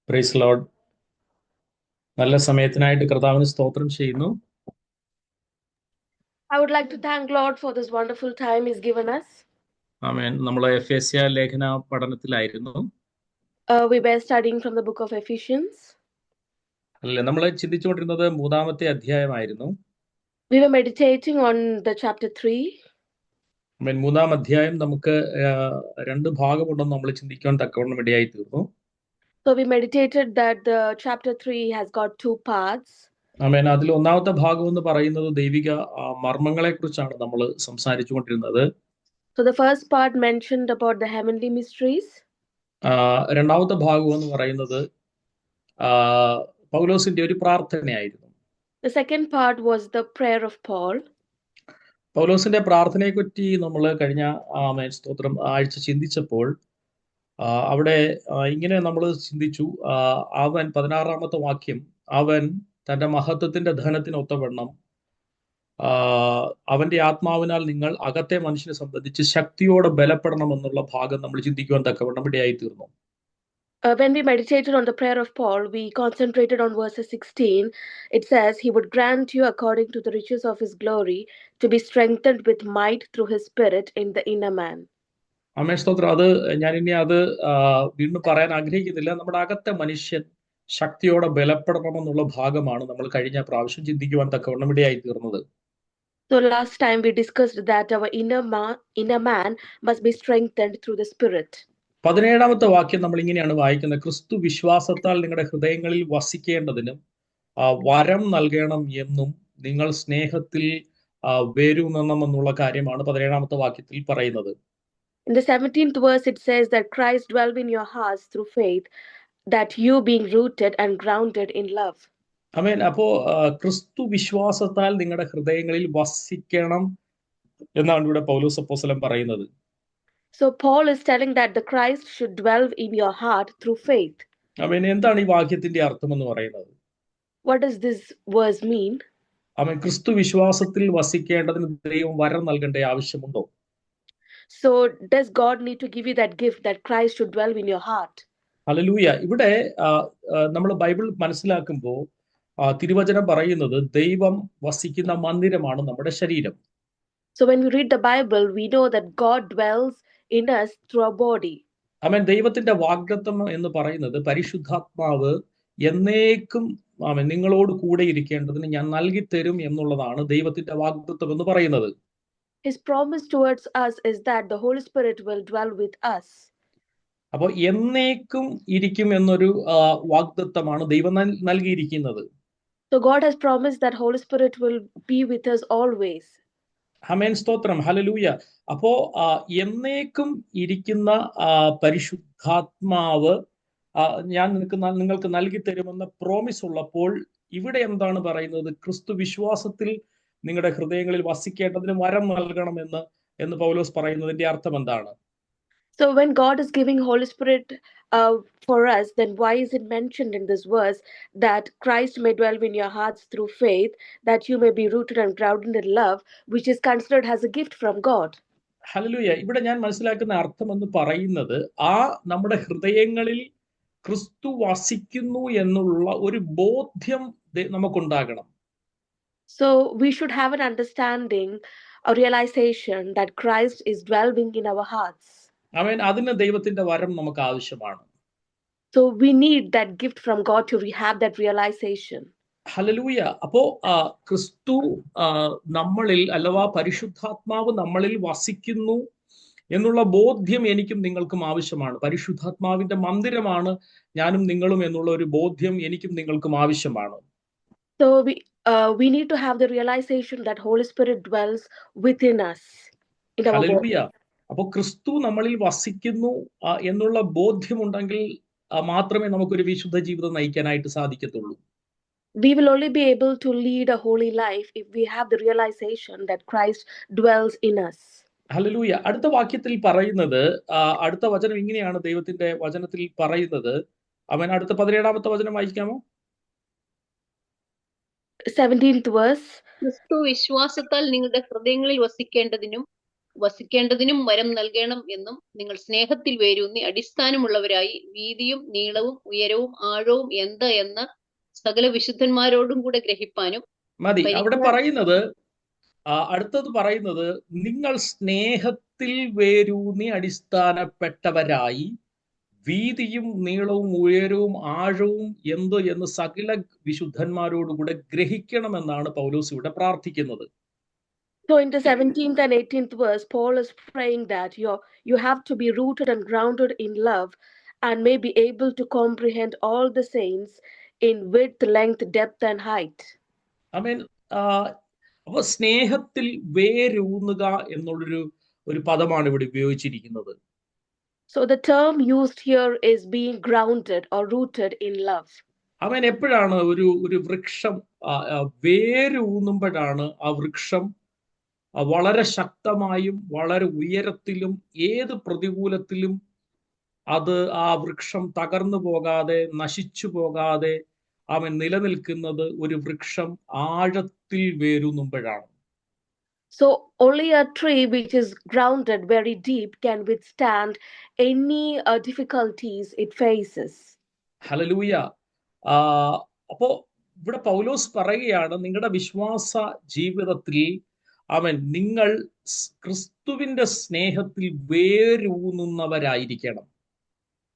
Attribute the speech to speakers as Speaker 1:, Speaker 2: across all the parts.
Speaker 1: Praise Lord. നല്ല സമയത്തിനായിട്ട് കർത്താവിന് സ്തോത്രം ചെയ്യുന്നു.
Speaker 2: I would like to thank Lord for this wonderful time He's given us.
Speaker 1: ആമേൻ. നമ്മൾ എഫേസ്യ ലേഖന പഠനത്തിലായിരുന്നു.
Speaker 2: We were studying from the book of Ephesians.
Speaker 1: അല്ലേ, നമ്മൾ ചിന്തിച്ചുകൊണ്ടിരുന്നത് 3-ാമത്തെ അധ്യായമായിരുന്നു.
Speaker 2: We were meditating on the chapter 3.
Speaker 1: ആമേൻ. 3-ാം അധ്യായം നമുക്ക് 2 ഭാഗമുണ്ടെന്ന് നമ്മൾ ചിന്തിക്കാൻ തക്കവണ്ണം ഇടയായി തീർന്നു.
Speaker 2: So we meditated that the chapter 3 has got 2 parts.
Speaker 1: ആമേൻ. അതിൽ 1-ാമത്തെ ഭാഗം എന്ന് പറയുന്നത് ദൈവിക മർമ്മങ്ങളെ കുറിച്ചാണ് നമ്മൾ സംസാരിച്ചു കൊണ്ടിരുന്നത്.
Speaker 2: So the first part mentioned about the heavenly mysteries.
Speaker 1: 2-ാമത്തെ ഭാഗം എന്ന് പറയുന്നത് പൗലോസിന്റെ ഒരു പ്രാർത്ഥനയായിരുന്നു.
Speaker 2: The second part was the prayer of Paul.
Speaker 1: പൗലോസിന്റെ പ്രാർത്ഥനയെ പറ്റി നമ്മൾ കഴിഞ്ഞ സ്തോത്രം ആഴ്ച ചിന്തിച്ചപ്പോൾ അവിടെ ഇങ്ങനെ നമ്മൾ ചിന്തിച്ചു. അവൻ 16-ാമത്തെ വാക്യം, അവൻ തന്റെ മഹത്വത്തിന്റെ ധനത്തിനൊത്തവണ്ണം അവന്റെ ആത്മാവിനാൽ നിങ്ങൾ അകത്തെ മനുഷ്യനെ സംബന്ധിച്ച് ശക്തിയോടെ ബലപ്പെടണമെന്നുള്ള ഭാഗം നമ്മൾ ചിന്തിക്കുവാൻ തക്കവണ്ണം ഇടയായി തീർന്നു.
Speaker 2: When we meditated on the prayer of Paul, we concentrated on verses 16. It says, He would grant you according to the riches of His glory to be strengthened with might through His Spirit in the inner man.
Speaker 1: ആമേൻ. സ്തോത്രം. അത് ഞാൻ ഇനി അത് വീണ്ടും പറയാൻ ആഗ്രഹിക്കുന്നില്ല. നമ്മുടെ അകത്തെ മനുഷ്യൻ ശക്തിയോടെ ബലപ്പെടണമെന്നുള്ള ഭാഗമാണ് നമ്മൾ കഴിഞ്ഞ പ്രാവശ്യം ചിന്തിക്കുവാൻ തക്കവണ്ണം ഇടയായി തീർന്നത്.
Speaker 2: So last time we discussed that our inner man must be strengthened through the Spirit.
Speaker 1: 17-ാമത്തെ വാക്യം നമ്മൾ ഇങ്ങനെയാണ് വായിക്കുന്നത്, ക്രിസ്തു വിശ്വാസത്താൽ നിങ്ങളുടെ ഹൃദയങ്ങളിൽ വസിക്കേണ്ടതിനും വരം നൽകണം എന്നും നിങ്ങൾ സ്നേഹത്തിൽ വേരൂന്നണമെന്നുള്ള കാര്യമാണ് 17-ാമത്തെ വാക്യത്തിൽ പറയുന്നത്.
Speaker 2: In the 17th verse it says that Christ dwell in your hearts through faith, that you being rooted and grounded in love.
Speaker 1: ആമേൻ. അപ്പോ ക്രിസ്തു വിശ്വാസത്താൽ നിങ്ങളുടെ ഹൃദയങ്ങളിൽ വസിക്കണം എന്നാണ് ഇവിടെ പൗലോസ് അപ്പോസ്തലൻ പറയുന്നത്.
Speaker 2: So Paul is telling that the Christ should dwell in your heart through faith.
Speaker 1: ആമേൻ. എന്താണ് ഈ വാക്യത്തിന്റെ അർത്ഥം എന്ന് പറയുന്നത്?
Speaker 2: What does this verse mean?
Speaker 1: ആമേൻ. ക്രിസ്തു വിശ്വാസത്തിൽ വസിക്കേണ്ടതിന് ദൈവം വരം നൽകേണ്ട ആവശ്യമുണ്ടോ?
Speaker 2: So does God need to give you that gift that Christ should dwell in your heart?
Speaker 1: Hallelujah. ഇവിടെ നമ്മൾ ബൈബിൾ മനസ്സിലാക്കുമ്പോൾ തിരുവചനം പറയുന്നത് ദൈവം വസിക്കുന്ന മന്ദിരമാണ് നമ്മുടെ ശരീരം.
Speaker 2: So when we read the Bible, we know that God dwells in us through our body.
Speaker 1: ആമേൻ. ദൈവത്തിന്റെ വാഗ്ദത്തം എന്ന് പറയുന്നത് പരിശുദ്ധാത്മാവ് എന്നേക്കും ആമേൻ നിങ്ങളോട് കൂടെ ഇരിക്കേണ്ടതിന് ഞാൻ നൽകി തരും എന്നുള്ളതാണ് ദൈവത്തിന്റെ വാഗ്ദത്തം എന്ന് പറയുന്നത്.
Speaker 2: His promise towards us is that the Holy Spirit will dwell with us.
Speaker 1: അപ്പോൾ എന്നേക്കും ഇരിക്കും എന്നൊരു വാഗ്ദത്തമാണ് ദൈവം നൽകിയിരിക്കുന്നത്.
Speaker 2: So God has promised that Holy Spirit will be with us always.
Speaker 1: ആമേൻ. സ്തോത്രം. ഹല്ലേലൂയ. അപ്പോ എന്നേക്കും ഇരിക്കുന്ന പരിശുദ്ധാത്മാവ് ഞാൻ നിങ്ങൾക്ക് നൽകി തരുമെന്ന പ്രോമിസ് ഉള്ളപ്പോൾ ഇവിടെ എന്താണ് പറയുന്നത്? ക്രിസ്തു വിശ്വാസത്തിൽ നിങ്ങളുടെ ഹൃദയങ്ങളിൽ വസിക്കേണ്ടതിന് വരം നൽകണമെന്ന് പൗലോസ് പറയുന്നതിന്റെ അർത്ഥം എന്താണ്?
Speaker 2: So when God is giving Holy Spirit for us, then why is it mentioned in this verse that Christ may dwell in your hearts through faith, that you may be rooted and grounded in love, which is considered as a gift from God?
Speaker 1: Hallelujah. ഇവിടെ ഞാൻ മനസ്സിലാക്കുന്ന അർത്ഥം എന്ന് പറയുന്നത് നമ്മുടെ ഹൃദയങ്ങളിൽ ക്രിസ്തു വസിക്കുന്നു എന്നുള്ള ഒരു ബോധ്യം നമുക്കുണ്ടാകണം.
Speaker 2: So we should have an understanding, a realization that Christ is dwelling in our hearts.
Speaker 1: ആമേൻ. അതിന് ദൈവത്തിന്റെ വരം നമുക്ക് ആവശ്യമാണ്.
Speaker 2: So we need that gift from God to have that realization.
Speaker 1: Hallelujah. അപ്പോ ക്രിസ്തു നമ്മളിൽ അഥവാ പരിശുദ്ധാത്മാവ് നമ്മളിൽ വസിക്കുന്നു എന്നുള്ള ബോധ്യം എനിക്കും നിങ്ങൾക്കും ആവശ്യമാണ്. പരിശുദ്ധാത്മാവിന്റെ മന്ദിരമാണ് ഞാനും നിങ്ങളും എന്നുള്ള ഒരു ബോധ്യം എനിക്കും നിങ്ങൾക്കും ആവശ്യമാണ്.
Speaker 2: So we need to have the realization that Holy Spirit dwells within us in our body.
Speaker 1: Hallelujah. അപ്പോൾ ക്രിസ്തു നമ്മളിൽ വസിക്കുന്നു എന്നുള്ള ബോധ്യമുണ്ടെങ്കിൽ മാത്രമേ നമുക്കൊരു വിശുദ്ധ ജീവിതം നയിക്കാനായിട്ട് സാധിക്കത്തുള്ളൂ.
Speaker 2: We will only be able to lead a holy life if we have the realization that Christ dwells in us.
Speaker 1: Hallelujah. അടുത്ത വാക്യത്തിൽ പറയുന്നത്, അടുത്ത വചനം ഇങ്ങനെയാണ് ദൈവത്തിന്റെ വചനത്തിൽ പറയുന്നത്. അവൻ അടുത്ത 17-ാമത്തെ വചനം വായിക്കാമോ?
Speaker 2: 17th verse.
Speaker 3: ക്രിസ്തു വിശ്വാസത്താൽ നിങ്ങളുടെ ഹൃദയങ്ങളിൽ വസിക്കേണ്ടതിനും വസിക്കേണ്ടതിനും വരം നൽകണം എന്നും നിങ്ങൾ സ്നേഹത്തിൽ വേരൂന്നി അടിസ്ഥാനമുള്ളവരായി വീതിയും നീളവും ഉയരവും ആഴവും എന്ത് എന്ന് സകല വിശുദ്ധന്മാരോടും കൂടെ ഗ്രഹിപ്പാനും
Speaker 1: മതി. അവിടെ പറയുന്നത് അടുത്തത് പറയുന്നത് നിങ്ങൾ സ്നേഹത്തിൽ വേരൂന്നി അടിസ്ഥാനപ്പെട്ടവരായി വീതിയും നീളവും ഉയരവും ആഴവും എന്ത് എന്ന് സകല വിശുദ്ധന്മാരോടുകൂടെ ഗ്രഹിക്കണമെന്നാണ് പൗലോസ് ഇവിടെ പ്രാർത്ഥിക്കുന്നത്.
Speaker 2: So in the 17th and 18th verse, Paul is praying that you have to be rooted and grounded in love and may be able to comprehend all the saints in width, length, depth and height.
Speaker 1: ആമേൻ. അപ്പൊ സ്നേഹത്തിൽ വേരൂന്നുക എന്നുള്ളൊരു പദമാണ് ഇവിടെ ഉപയോഗിച്ചിരിക്കുന്നത്.
Speaker 2: So the term used here is being grounded or rooted in love.
Speaker 1: അവൻ എപ്പോഴാണ് ഒരു വൃക്ഷം വേരൂന്നുമ്പോഴാണ് ആ വൃക്ഷം വളരെ ശക്തമായും വളരെ ഉയരത്തിലും ഏത് പ്രതികൂലത്തിലും അത് ആ വൃക്ഷം തകർന്നു പോകാതെ നശിച്ചു പോകാതെ അവൻ നിലനിൽക്കുന്നത് ഒരു വൃക്ഷം ആഴത്തിൽ വേരൂന്നുമ്പോഴാണ്.
Speaker 2: So only a tree which is grounded very deep can withstand any difficulties it faces.
Speaker 1: Hallelujah. അപ്പോ ഇവിടെ പൗലോസ് പറയുകയാണ് നിങ്ങളുടെ വിശ്വാസ ജീവിതത്തിൽ നിങ്ങൾ ക്രിസ്തുവിന്റെ സ്നേഹത്തിൽ വേരൂന്നുന്നവരായിരിക്കണം.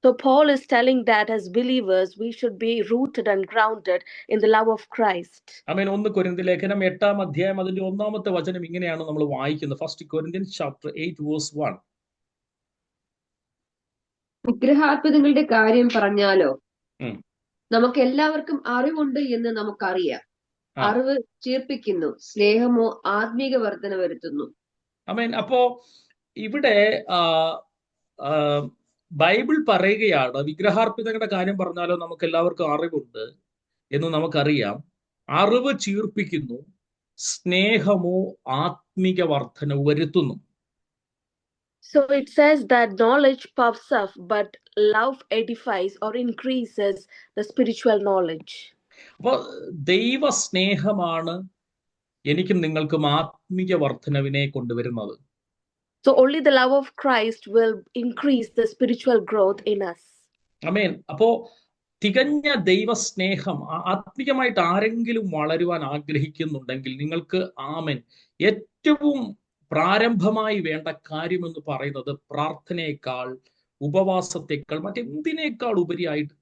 Speaker 2: So Paul is telling that as believers we should be rooted and grounded in the love of Christ.
Speaker 1: ആമേൻ. 1 കൊരിന്ത്യർ ലേഖനം 8-ാം അധ്യായം അതിന്റെ 1-ാമത്തെ വചനം ഇങ്ങനെയാണ് നമ്മൾ വായിക്കുന്നത്. 1 Corinthians chapter 8 verse 1.
Speaker 4: വിഗ്രഹാർപ്പിതങ്ങളുടെ കാര്യം പറഞ്ഞാലോ, നമുക്ക് എല്ലാവർക്കും അറിവുണ്ട് എന്ന് നമുക്കറിയാം. അറിവ് ചീർപ്പിക്കുന്നു, സ്നേഹമോ ആത്മീക വർധന വരുത്തുന്നു.
Speaker 1: ആമേൻ. അപ്പോ ഇവിടെ ബൈബിൾ പറയുകയാണ് വിഗ്രഹാർപ്പിതങ്ങളുടെ കാര്യം പറഞ്ഞാലോ നമുക്ക് എല്ലാവർക്കും അറിവുണ്ട് എന്ന് നമുക്കറിയാം. അറിവ് ചീർപ്പിക്കുന്നു, സ്നേഹമോ ആത്മീക വർധന വരുത്തുന്നു.
Speaker 2: So it says that knowledge puffs up, but love edifies or increases the spiritual knowledge.
Speaker 1: അപ്പോൾ ദൈവ സ്നേഹമാണ് എനിക്കും നിങ്ങൾക്കും ആത്മീക വർധനവിനെ കൊണ്ടുവരുന്നത്.
Speaker 2: So only the love of Christ will increase the spiritual growth in us.
Speaker 1: ആമേൻ. അപ്പോ തികഞ്ഞ ദൈവസ്നേഹം ആത്മീയമായിട്ട് ആരെങ്കിലും വളരുവാൻ ആഗ്രഹിക്കുന്നുണ്ടെങ്കിൽ നിങ്ങൾക്ക് ആമേൻ ഏറ്റവും പ്രാരംഭമായി വേണ്ട കാര്യമെന്ന് പറയുന്നത് പ്രാർത്ഥനയേക്കാൾ ഉപവാസത്തെക്കാൾ മറ്റെന്തിനേക്കാൾ ഉപരിയായിട്ട്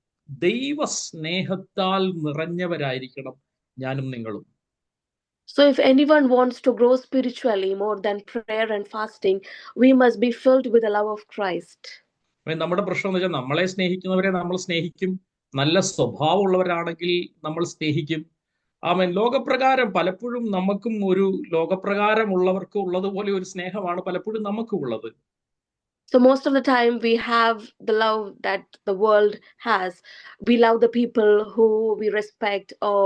Speaker 1: ദൈവസ്നേഹത്താൽ നിറഞ്ഞവരായിരിക്കണം ഞാനും നിങ്ങളും.
Speaker 2: So if anyone wants to grow spiritually more than prayer and fasting, we must be filled with the love of Christ.
Speaker 1: നമ്മുടെ പ്രശ്നം എന്ന് വെച്ചാൽ നമ്മളെ സ്നേഹിക്കുന്നവരെ നമ്മൾ സ്നേഹിക്കും, നല്ല സ്വഭാവമുള്ളവരാണെങ്കിൽ നമ്മൾ സ്നേഹിക്കും. ആമേൻ. ലോകപ്രകാരം പലപ്പോഴും നമുക്കും ഒരു ലോകപ്രകാരമുള്ളവർക്ക് ഉള്ളതുപോലെ ഒരു സ്നേഹമാണ് പലപ്പോഴും നമുക്കും ഉള്ളത്.
Speaker 2: So most of the time we have the love that the world has. We love the people who we respect or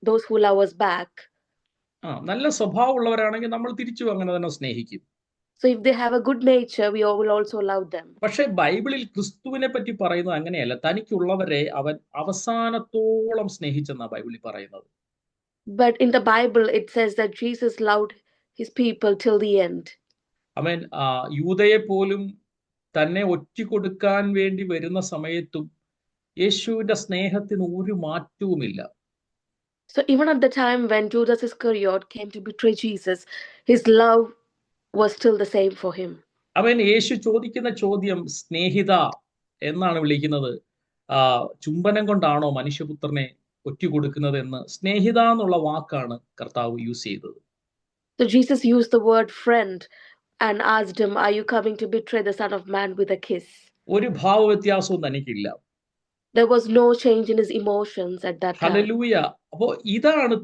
Speaker 2: those who love us back.
Speaker 1: നല്ല സ്വഭാവമുള്ളവരാണെങ്കിൽ നമ്മൾ തിരിച്ചു അങ്ങനെ തന്നെ സ്നേഹിക്കും.
Speaker 2: So if they have a good nature, we will also love them.
Speaker 1: പക്ഷെ ബൈബിളിൽ ക്രിസ്തുവിനെ പറ്റി പറയുന്നത് അങ്ങനെയല്ല. തനിക്കുള്ളവരെ അവൻ അവസാനത്തോളം സ്നേഹിച്ചെന്നാണ് ബൈബിളിൽ പറയുന്നത്.
Speaker 2: But in the Bible it says that Jesus loved his people till the end.
Speaker 1: ആമേൻ. യൂദയെ പോലും തന്നെ ഒറ്റിക്കൊടുക്കാൻ വേണ്ടി വരുന്ന സമയത്തും യേശുവിന്റെ സ്നേഹത്തിന് ഒരു മാറ്റവുമില്ല.
Speaker 2: So even at the time when Judas Iscariot came to betray Jesus, his love was still the same for him.
Speaker 1: അവൻ യേശു ചോദിക്കുന്ന ചോദ്യം സ്നേഹിത എന്നാണ് വിളിക്കുന്നത്. ചുംബനം കൊണ്ടാണോ മനുഷ്യപുത്രനെ ഒറ്റിക്കൊടുക്കുന്നത് എന്ന് സ്നേഹിത എന്നുള്ള വാക്കാണ് കർത്താവ് യൂസ് ചെയ്തത്.
Speaker 2: So Jesus used the word friend and asked him, are you coming to betray the Son of Man with a kiss?
Speaker 1: ഒരു ഭാവ വ്യത്യാസവും തനിക്കില്ല.
Speaker 2: There was no change in his emotions at that time.
Speaker 1: Hallelujah. അപ്പോ ഇതാണ്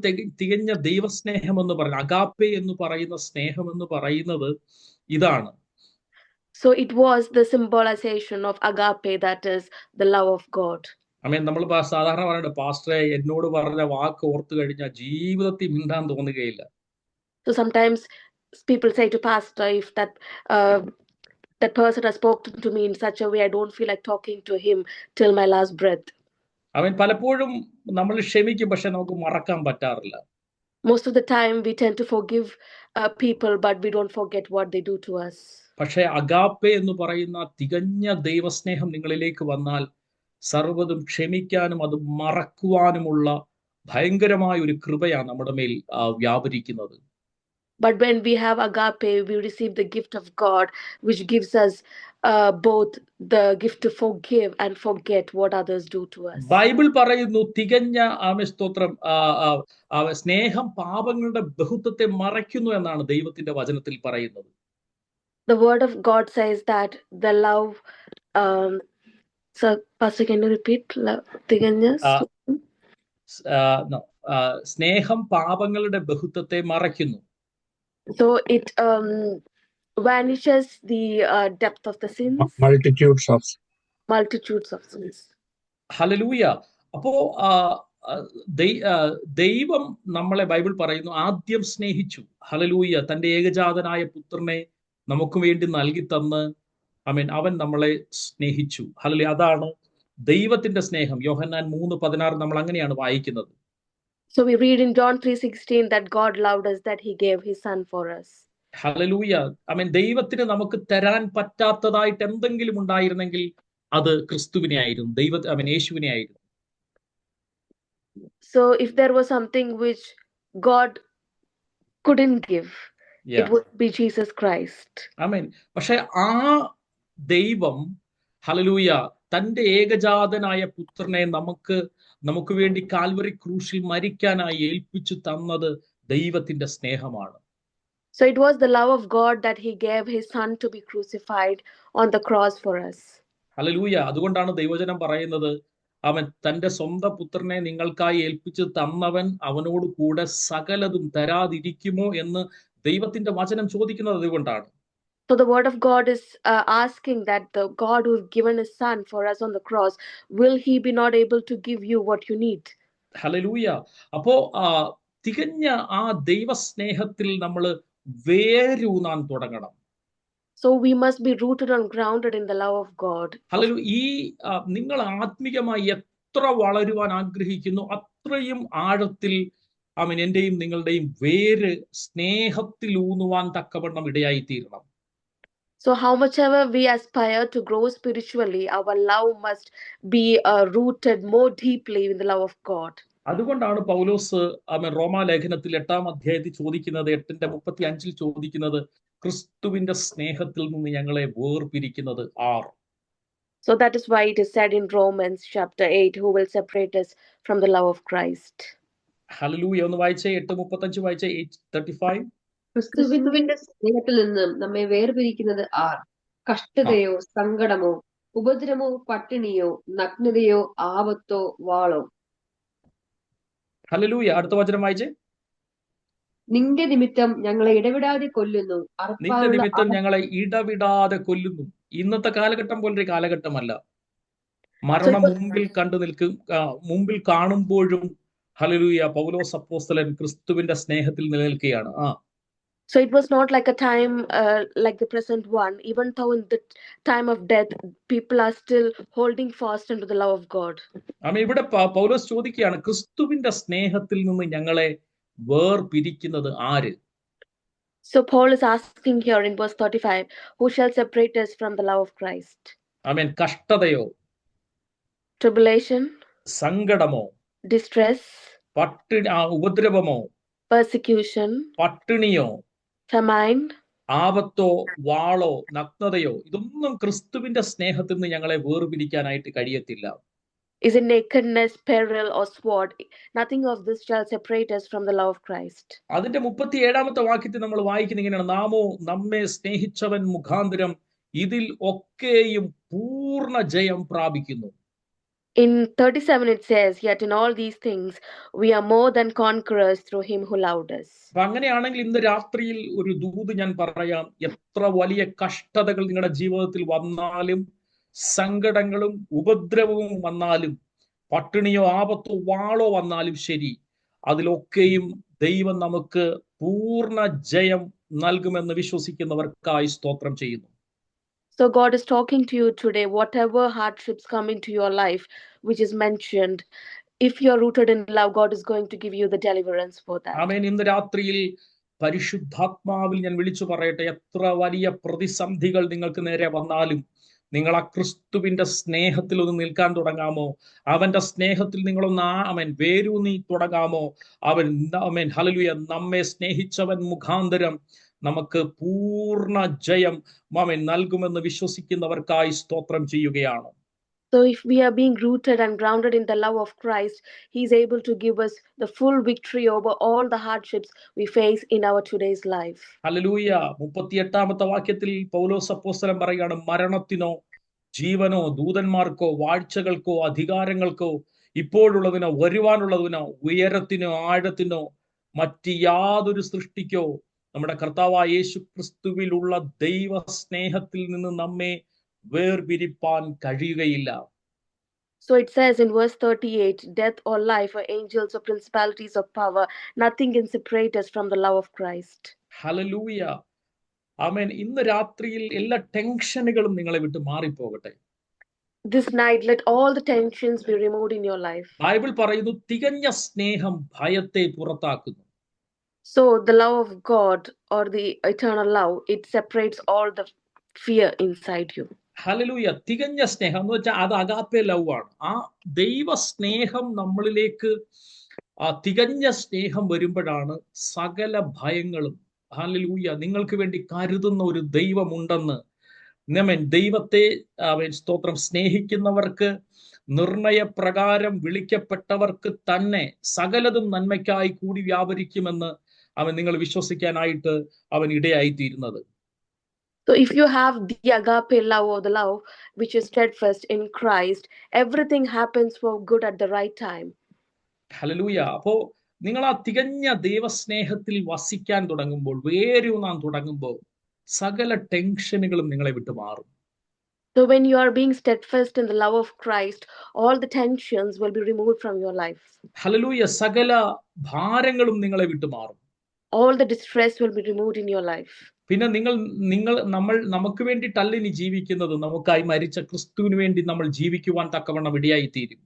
Speaker 1: തികഞ്ഞ ദൈവസ്നേഹം എന്ന് പറയുന്നത്. Agape എന്ന് പറയുന്ന സ്നേഹം എന്ന് പറയുന്നത് ഇതാണ്.
Speaker 2: So it was the symbolization of agape, that is the love of God.
Speaker 1: ആമേൻ. നമ്മൾ സാധാരണ പറയുന്നത് പാസ്റ്ററെ എന്നോട് പറഞ്ഞ വാക്ക് ഓർത്തു കഴിഞ്ഞാൽ ജീവിതത്തിൽ മിണ്ടാൻ തോന്നുകയില്ല.
Speaker 2: So sometimes people say to pastor, if that person has spoken to me in such a way, I don't feel like talking to him till my last breath.
Speaker 1: അവൻ പലപ്പോഴും നമ്മൾ ക്ഷമിക്കും, പക്ഷെ നമുക്ക് മറക്കാൻ പറ്റാറില്ല.
Speaker 2: Most of the time we tend to forgive people, but we don't forget what they do to us.
Speaker 1: പക്ഷേ agape എന്ന് പറയുന്ന തികഞ്ഞ ദൈവസ്നേഹം നിങ്ങളിലേക്ക് വന്നാൽ സർവ്വതും ക്ഷമിക്കാനും അത് മറക്കുവാനുമുള്ള ഭയങ്കരമായ ഒരു കൃപയാണ് നമ്മുടെ മേൽ വ്യാപരിക്കുന്നത്.
Speaker 2: But when we have agape, we receive the gift of God, which gives us both the gift to forgive and forget what others do to us.
Speaker 1: Bible പറയുന്നു തികഞ്ഞ സ്തോത്രം സ്നേഹം പാപങ്ങളുടെ ബഹുത്വത്തെ മറയ്ക്കുന്നു എന്നാണ് ദൈവത്തിന്റെ വചനത്തിൽ പറയുന്നത്.
Speaker 2: The word of God says that the love, so Pastor, can you repeat? തികഞ്ഞ
Speaker 1: സ്നേഹം പാപങ്ങളുടെ ബഹുത്വത്തെ മറയ്ക്കുന്നു.
Speaker 2: So it vanishes the depth of the sins.
Speaker 5: Multitudes of sins.
Speaker 1: Hallelujah. അപ്പോ ദൈവം നമ്മളെ ബൈബിൾ പറയുന്നു ആദ്യം സ്നേഹിച്ചു. ഹല്ലേലൂയ. തന്റെ ഏകജാതനായ പുത്രനെ നമുക്ക് വേണ്ടി നൽകി തന്ന് അവൻ നമ്മളെ സ്നേഹിച്ചു. ഹല്ലേലൂയ. അതാണ് ദൈവത്തിന്റെ സ്നേഹം. യോഹന്നാൻ 3:16 നമ്മൾ അങ്ങനെയാണ് വായിക്കുന്നത്.
Speaker 2: So we read in John 3:16 that God loved us, that he gave his son for us.
Speaker 1: Hallelujah. ദൈവത്തിന് നമുക്ക് തരാൻ പറ്റാത്തതായിട്ട് എന്തെങ്കിലും ഉണ്ടായിരുന്നെങ്കിൽ അത് ക്രിസ്തുവിനെ ആയിരുന്നു, യേശുവിനെ ആയിരുന്നു.
Speaker 2: So if there was something which God couldn't give, it would be Jesus Christ.
Speaker 1: പക്ഷെ ആ ദൈവം ഹല്ലേലൂയ തന്റെ ഏകജാതനായ പുത്രനെ നമുക്ക് വേണ്ടി കാൽവറി ക്രൂശിൽ മരിക്കാനായി ഏൽപ്പിച്ചു തന്നത് ദൈവത്തിന്റെ സ്നേഹമാണ്.
Speaker 2: So it was the love of God that he gave his son to be crucified on the cross for us.
Speaker 1: Hallelujah. അതുകൊണ്ടാണ് ദൈവവചനം പറയുന്നത് അവൻ തന്റെ സ്വന്തം പുത്രനെ നിങ്ങൾക്കായി ഏൽപ്പിച്ചു തന്നവൻ അവനോട് കൂടെ സകലതും തരാതിരിക്കുമോ എന്ന് ദൈവത്തിന്റെ വചനം ചോദിക്കുന്നത് അതുകൊണ്ടാണ്.
Speaker 2: So the word of God is asking that the God who has given his son for us on the cross, will he be not able to give you what you need?
Speaker 1: Hallelujah. അപ്പോ തികഞ്ഞ ആ ദൈവസ്നേഹത്തിൽ നമ്മൾ വേരൂന്നാൻ തുടങ്ങണം.
Speaker 2: So we must be rooted and grounded in the love of God.
Speaker 1: Hallelujah. നിങ്ങൾ ആത്മീയമായി എത്ര വളരുവാൻ ആഗ്രഹിക്കുന്നു അത്രയും ആഴത്തിൽ എന്റെയും നിങ്ങളുടെയും വേര് സ്നേഹത്തിൽ ഊന്നുവാൻ തക്കവണ്ണം ഇടയായി തീരണം.
Speaker 2: So how much ever we aspire to grow spiritually, our love must be rooted more deeply in the love of God.
Speaker 1: അതുകൊണ്ടാണ് പൗലോസ് റോമാലേഖനത്തിൽ 8-ാം അധ്യായത്തിൽ ചോദിക്കുന്നത്, 8:35 ചോദിക്കുന്നത്, ക്രിസ്തുവിന്റെ സ്നേഹത്തിൽ നിന്ന് ഞങ്ങളെ വേർപിരിക്കുന്നത് R?
Speaker 2: So that is why it is said in Romans chapter 8, who will separate us from the love of Christ?
Speaker 1: Hallelujah. ഒന്ന് വായിച്ചേ, 8:35 വായിച്ചേ. 8:35.
Speaker 4: ക്രിസ്തുവിന്റെ സ്നേഹത്തിൽ നിന്നും നമ്മെ വേർപിരിക്കുന്നത് ആർ? കഷ്ടതയോ, സങ്കടമോ, ഉപദ്രവമോ, പട്ടിണിയോ, നഗ്നതയോ, ആപത്തോ, വാളോ?
Speaker 1: ഹല്ലേലൂയ. അടുത്ത വചനം വായിച്ചേ.
Speaker 4: നിന്റെ നിമിത്തം ഞങ്ങളെ ഇടവിടാതെ കൊല്ലുന്നു.
Speaker 1: നിന്റെ നിമിത്തം ഞങ്ങളെ ഇടവിടാതെ കൊല്ലുന്നു. ഇന്നത്തെ കാലഘട്ടം പോലൊരു കാലഘട്ടമല്ല. മരണം മുമ്പിൽ കാണുമ്പോഴും ഹല്ലേലൂയ പൗലോസ് അപ്പോസ്തലൻ ക്രിസ്തുവിന്റെ സ്നേഹത്തിൽ നിലനിൽക്കുകയാണ്.
Speaker 2: So it was not like a time like the present one. Even though in the time of death, people are still holding fast into the love of God.
Speaker 1: ഇവിടെ പൗലോസ് ചോദിക്കുകയാണ്, ക്രിസ്തുവിന്റെ സ്നേഹത്തിൽ നിന്ന് ഞങ്ങളെ വേർപിരിക്കുന്നത് ആര്?
Speaker 2: So Paul is asking here in verse 35, who shall separate us from the love of Christ?
Speaker 1: കഷ്ടതയോ,
Speaker 2: tribulation,
Speaker 1: സങ്കടമോ,
Speaker 2: distress,
Speaker 1: ഉപദ്രവമോ,
Speaker 2: persecution,
Speaker 1: പട്ടിണിയോ,
Speaker 2: famine,
Speaker 1: ആപത്തോ, വാളോ, നഗ്നതയോ, ഇതൊന്നും ക്രിസ്തുവിന്റെ സ്നേഹത്തിൽ നിന്ന് ഞങ്ങളെ വേർപിരിക്കാനായിട്ട് കഴിയത്തില്ല.
Speaker 2: Is it nakedness, peril or sword? Nothing of this shall separate us from the love of Christ.
Speaker 1: അതിന്റെ 37-ാമത്തെ വാക്യത്തിൽ നമ്മൾ വായിക്കുന്ന ഇങ്ങനെയാണ്, നാമോ നമ്മെ സ്നേഹിച്ചവൻ മുഖാന്തരം ഇതിൽ ഒക്കെയും പൂർണ്ണ ജയം പ്രാപിക്കുന്നു.
Speaker 2: In 37 it says, yet in all these things we are more than conquerors through him who loved us.
Speaker 1: അപ്പൊ അങ്ങനെയാണെങ്കിൽ ഇന്ന് രാത്രിയിൽ ഒരു ദൂത് ഞാൻ പറയാം. എത്ര വലിയ കഷ്ടതകൾ നിങ്ങളുടെ ജീവിതത്തിൽ വന്നാലും, സങ്കടങ്ങളും ഉപദ്രവവും വന്നാലും, പട്ടിണിയോ ആപത്തോ വാളോ വന്നാലും ശരി, അതിലൊക്കെയും ദൈവം നമുക്ക് പൂർണ്ണ ജയം നൽകുമെന്ന് വിശ്വസിക്കുന്നവർക്കായി സ്തോത്രം ചെയ്യുന്നു.
Speaker 2: So God is talking to you today. Whatever hardships come into your life, which is mentioned, if you are rooted in love, God is going to give you the deliverance for that.
Speaker 1: ആമേൻ. ഇന്ന് രാത്രിയിൽ പരിശുദ്ധാത്മാവിൽ ഞാൻ വിളിച്ചു പറയട്ടെ, എത്ര വലിയ പ്രതിസന്ധികൾ നിങ്ങൾക്ക് നേരെ വന്നാലും നിങ്ങൾ ആ ക്രിസ്തുവിന്റെ സ്നേഹത്തിൽ ഒന്ന് നിൽക്കാൻ തുടങ്ങാമോ? അവന്റെ സ്നേഹത്തിൽ നിങ്ങളൊന്ന് അവൻ വേരൂന്നി തുടങ്ങാമോ? അവൻ ഹല്ലേലൂയ, നമ്മെ സ്നേഹിച്ചവൻ മുഖാന്തരം നമുക്ക് പൂർണ്ണ ജയം അവൻ നൽകുമെന്ന് വിശ്വസിക്കുന്നവർക്കായി സ്തോത്രം ചെയ്യുകയാണ്.
Speaker 2: So if we are being rooted and grounded in the love of Christ, He is able to give us the full victory over all the hardships we face in our today's life.
Speaker 1: Hallelujah. 38-ാമത്തെ വാക്യത്തിൽ പൗലോസ് അപ്പോസ്തലൻ പറയുകയാണ്, മരണത്തിനോ ജീവനോ ദൂതന്മാർക്കോ വാഴ്ചകൾക്കോ അധികാരങ്ങൾക്കോ ഇപ്പോഴുള്ളതിനോ വരുവാനുള്ളതിനോ ഉയരത്തിനോ ആഴത്തിനോ മറ്റ് യാതൊരു സൃഷ്ടിക്കോ നമ്മുടെ കർത്താവായ യേശു ക്രിസ്തുവിലുള്ള ദൈവ സ്നേഹത്തിൽ നിന്ന് നമ്മെ വേർപിരിപ്പാൻ കഴിയുകയില്ല.
Speaker 2: So it says in verse 38, death or life or angels or principalities or power, nothing can separate us from the love of Christ.
Speaker 1: Hallelujah. Amen. ഇന്ന് രാത്രിയിൽ എല്ലാ ടെൻഷനുകളും നിങ്ങളെ വിട്ട് മാറിപ്പോകട്ടെ.
Speaker 2: This night, let all the tensions be removed in your life.
Speaker 1: Bible പറയുന്നു, തികഞ്ഞ സ്നേഹം ഭയത്തെ പുറത്താക്കുന്നു.
Speaker 2: So the love of God or the eternal love, it separates all the fear inside you.
Speaker 1: Hallelujah. തികഞ്ഞ സ്നേഹം എന്ന് വെച്ചാൽ അത് അഗാപ്പെ ലവ് ആണ്. ആ ദൈവ സ്നേഹം നമ്മളിലേക്ക് തികഞ്ഞ സ്നേഹം വരുമ്പോഴാണ് സകല ഭയങ്ങളും, ഹല്ലേലൂയ, നിങ്ങൾക്ക് വേണ്ടി കരുതുന്ന ഒരു ദൈവമുണ്ടെന്ന് ദൈവത്തെ സ്തോത്രം സ്നേഹിക്കുന്നവർക്ക് നിർണയപ്രകാരം വിളിക്കപ്പെട്ടവർക്ക് തന്നെ സകലതും നന്മയ്ക്കായി കൂടി വ്യാപരിക്കുമെന്ന് നിങ്ങൾ വിശ്വസിക്കാനായിട്ട് ഇടയായിത്തീരുന്നത്.
Speaker 2: So if you have the agape love or the love which is steadfast in Christ, everything happens for good at the right time.
Speaker 1: Hallelujah. അപ്പോ നിങ്ങൾ ആ തികഞ്ഞ ദൈവസ്നേഹത്തിൽ വസിക്കാൻ തുടങ്ങുമ്പോൾ, വേരൂന്നാൻ തുടങ്ങുമ്പോൾ സകല ടെൻഷനുകളും നിങ്ങളെ വിട്ടു മാറും.
Speaker 2: So when you are being steadfast in the love of Christ, all the tensions will be removed from your life.
Speaker 1: Hallelujah. സകല ഭാരങ്ങളും നിങ്ങളെ വിട്ടു മാറും.
Speaker 2: All the distress will be removed in your life.
Speaker 1: പിന്നെ നമ്മൾ നമുക്ക് വേണ്ടിയിട്ടല്ല ഇനി ജീവിക്കുന്നത്, നമുക്കായി മരിച്ച ക്രിസ്തുവിന് വേണ്ടി നമ്മൾ ജീവിക്കുവാൻ തക്കവണ്ണം ഇടയായിത്തീരും.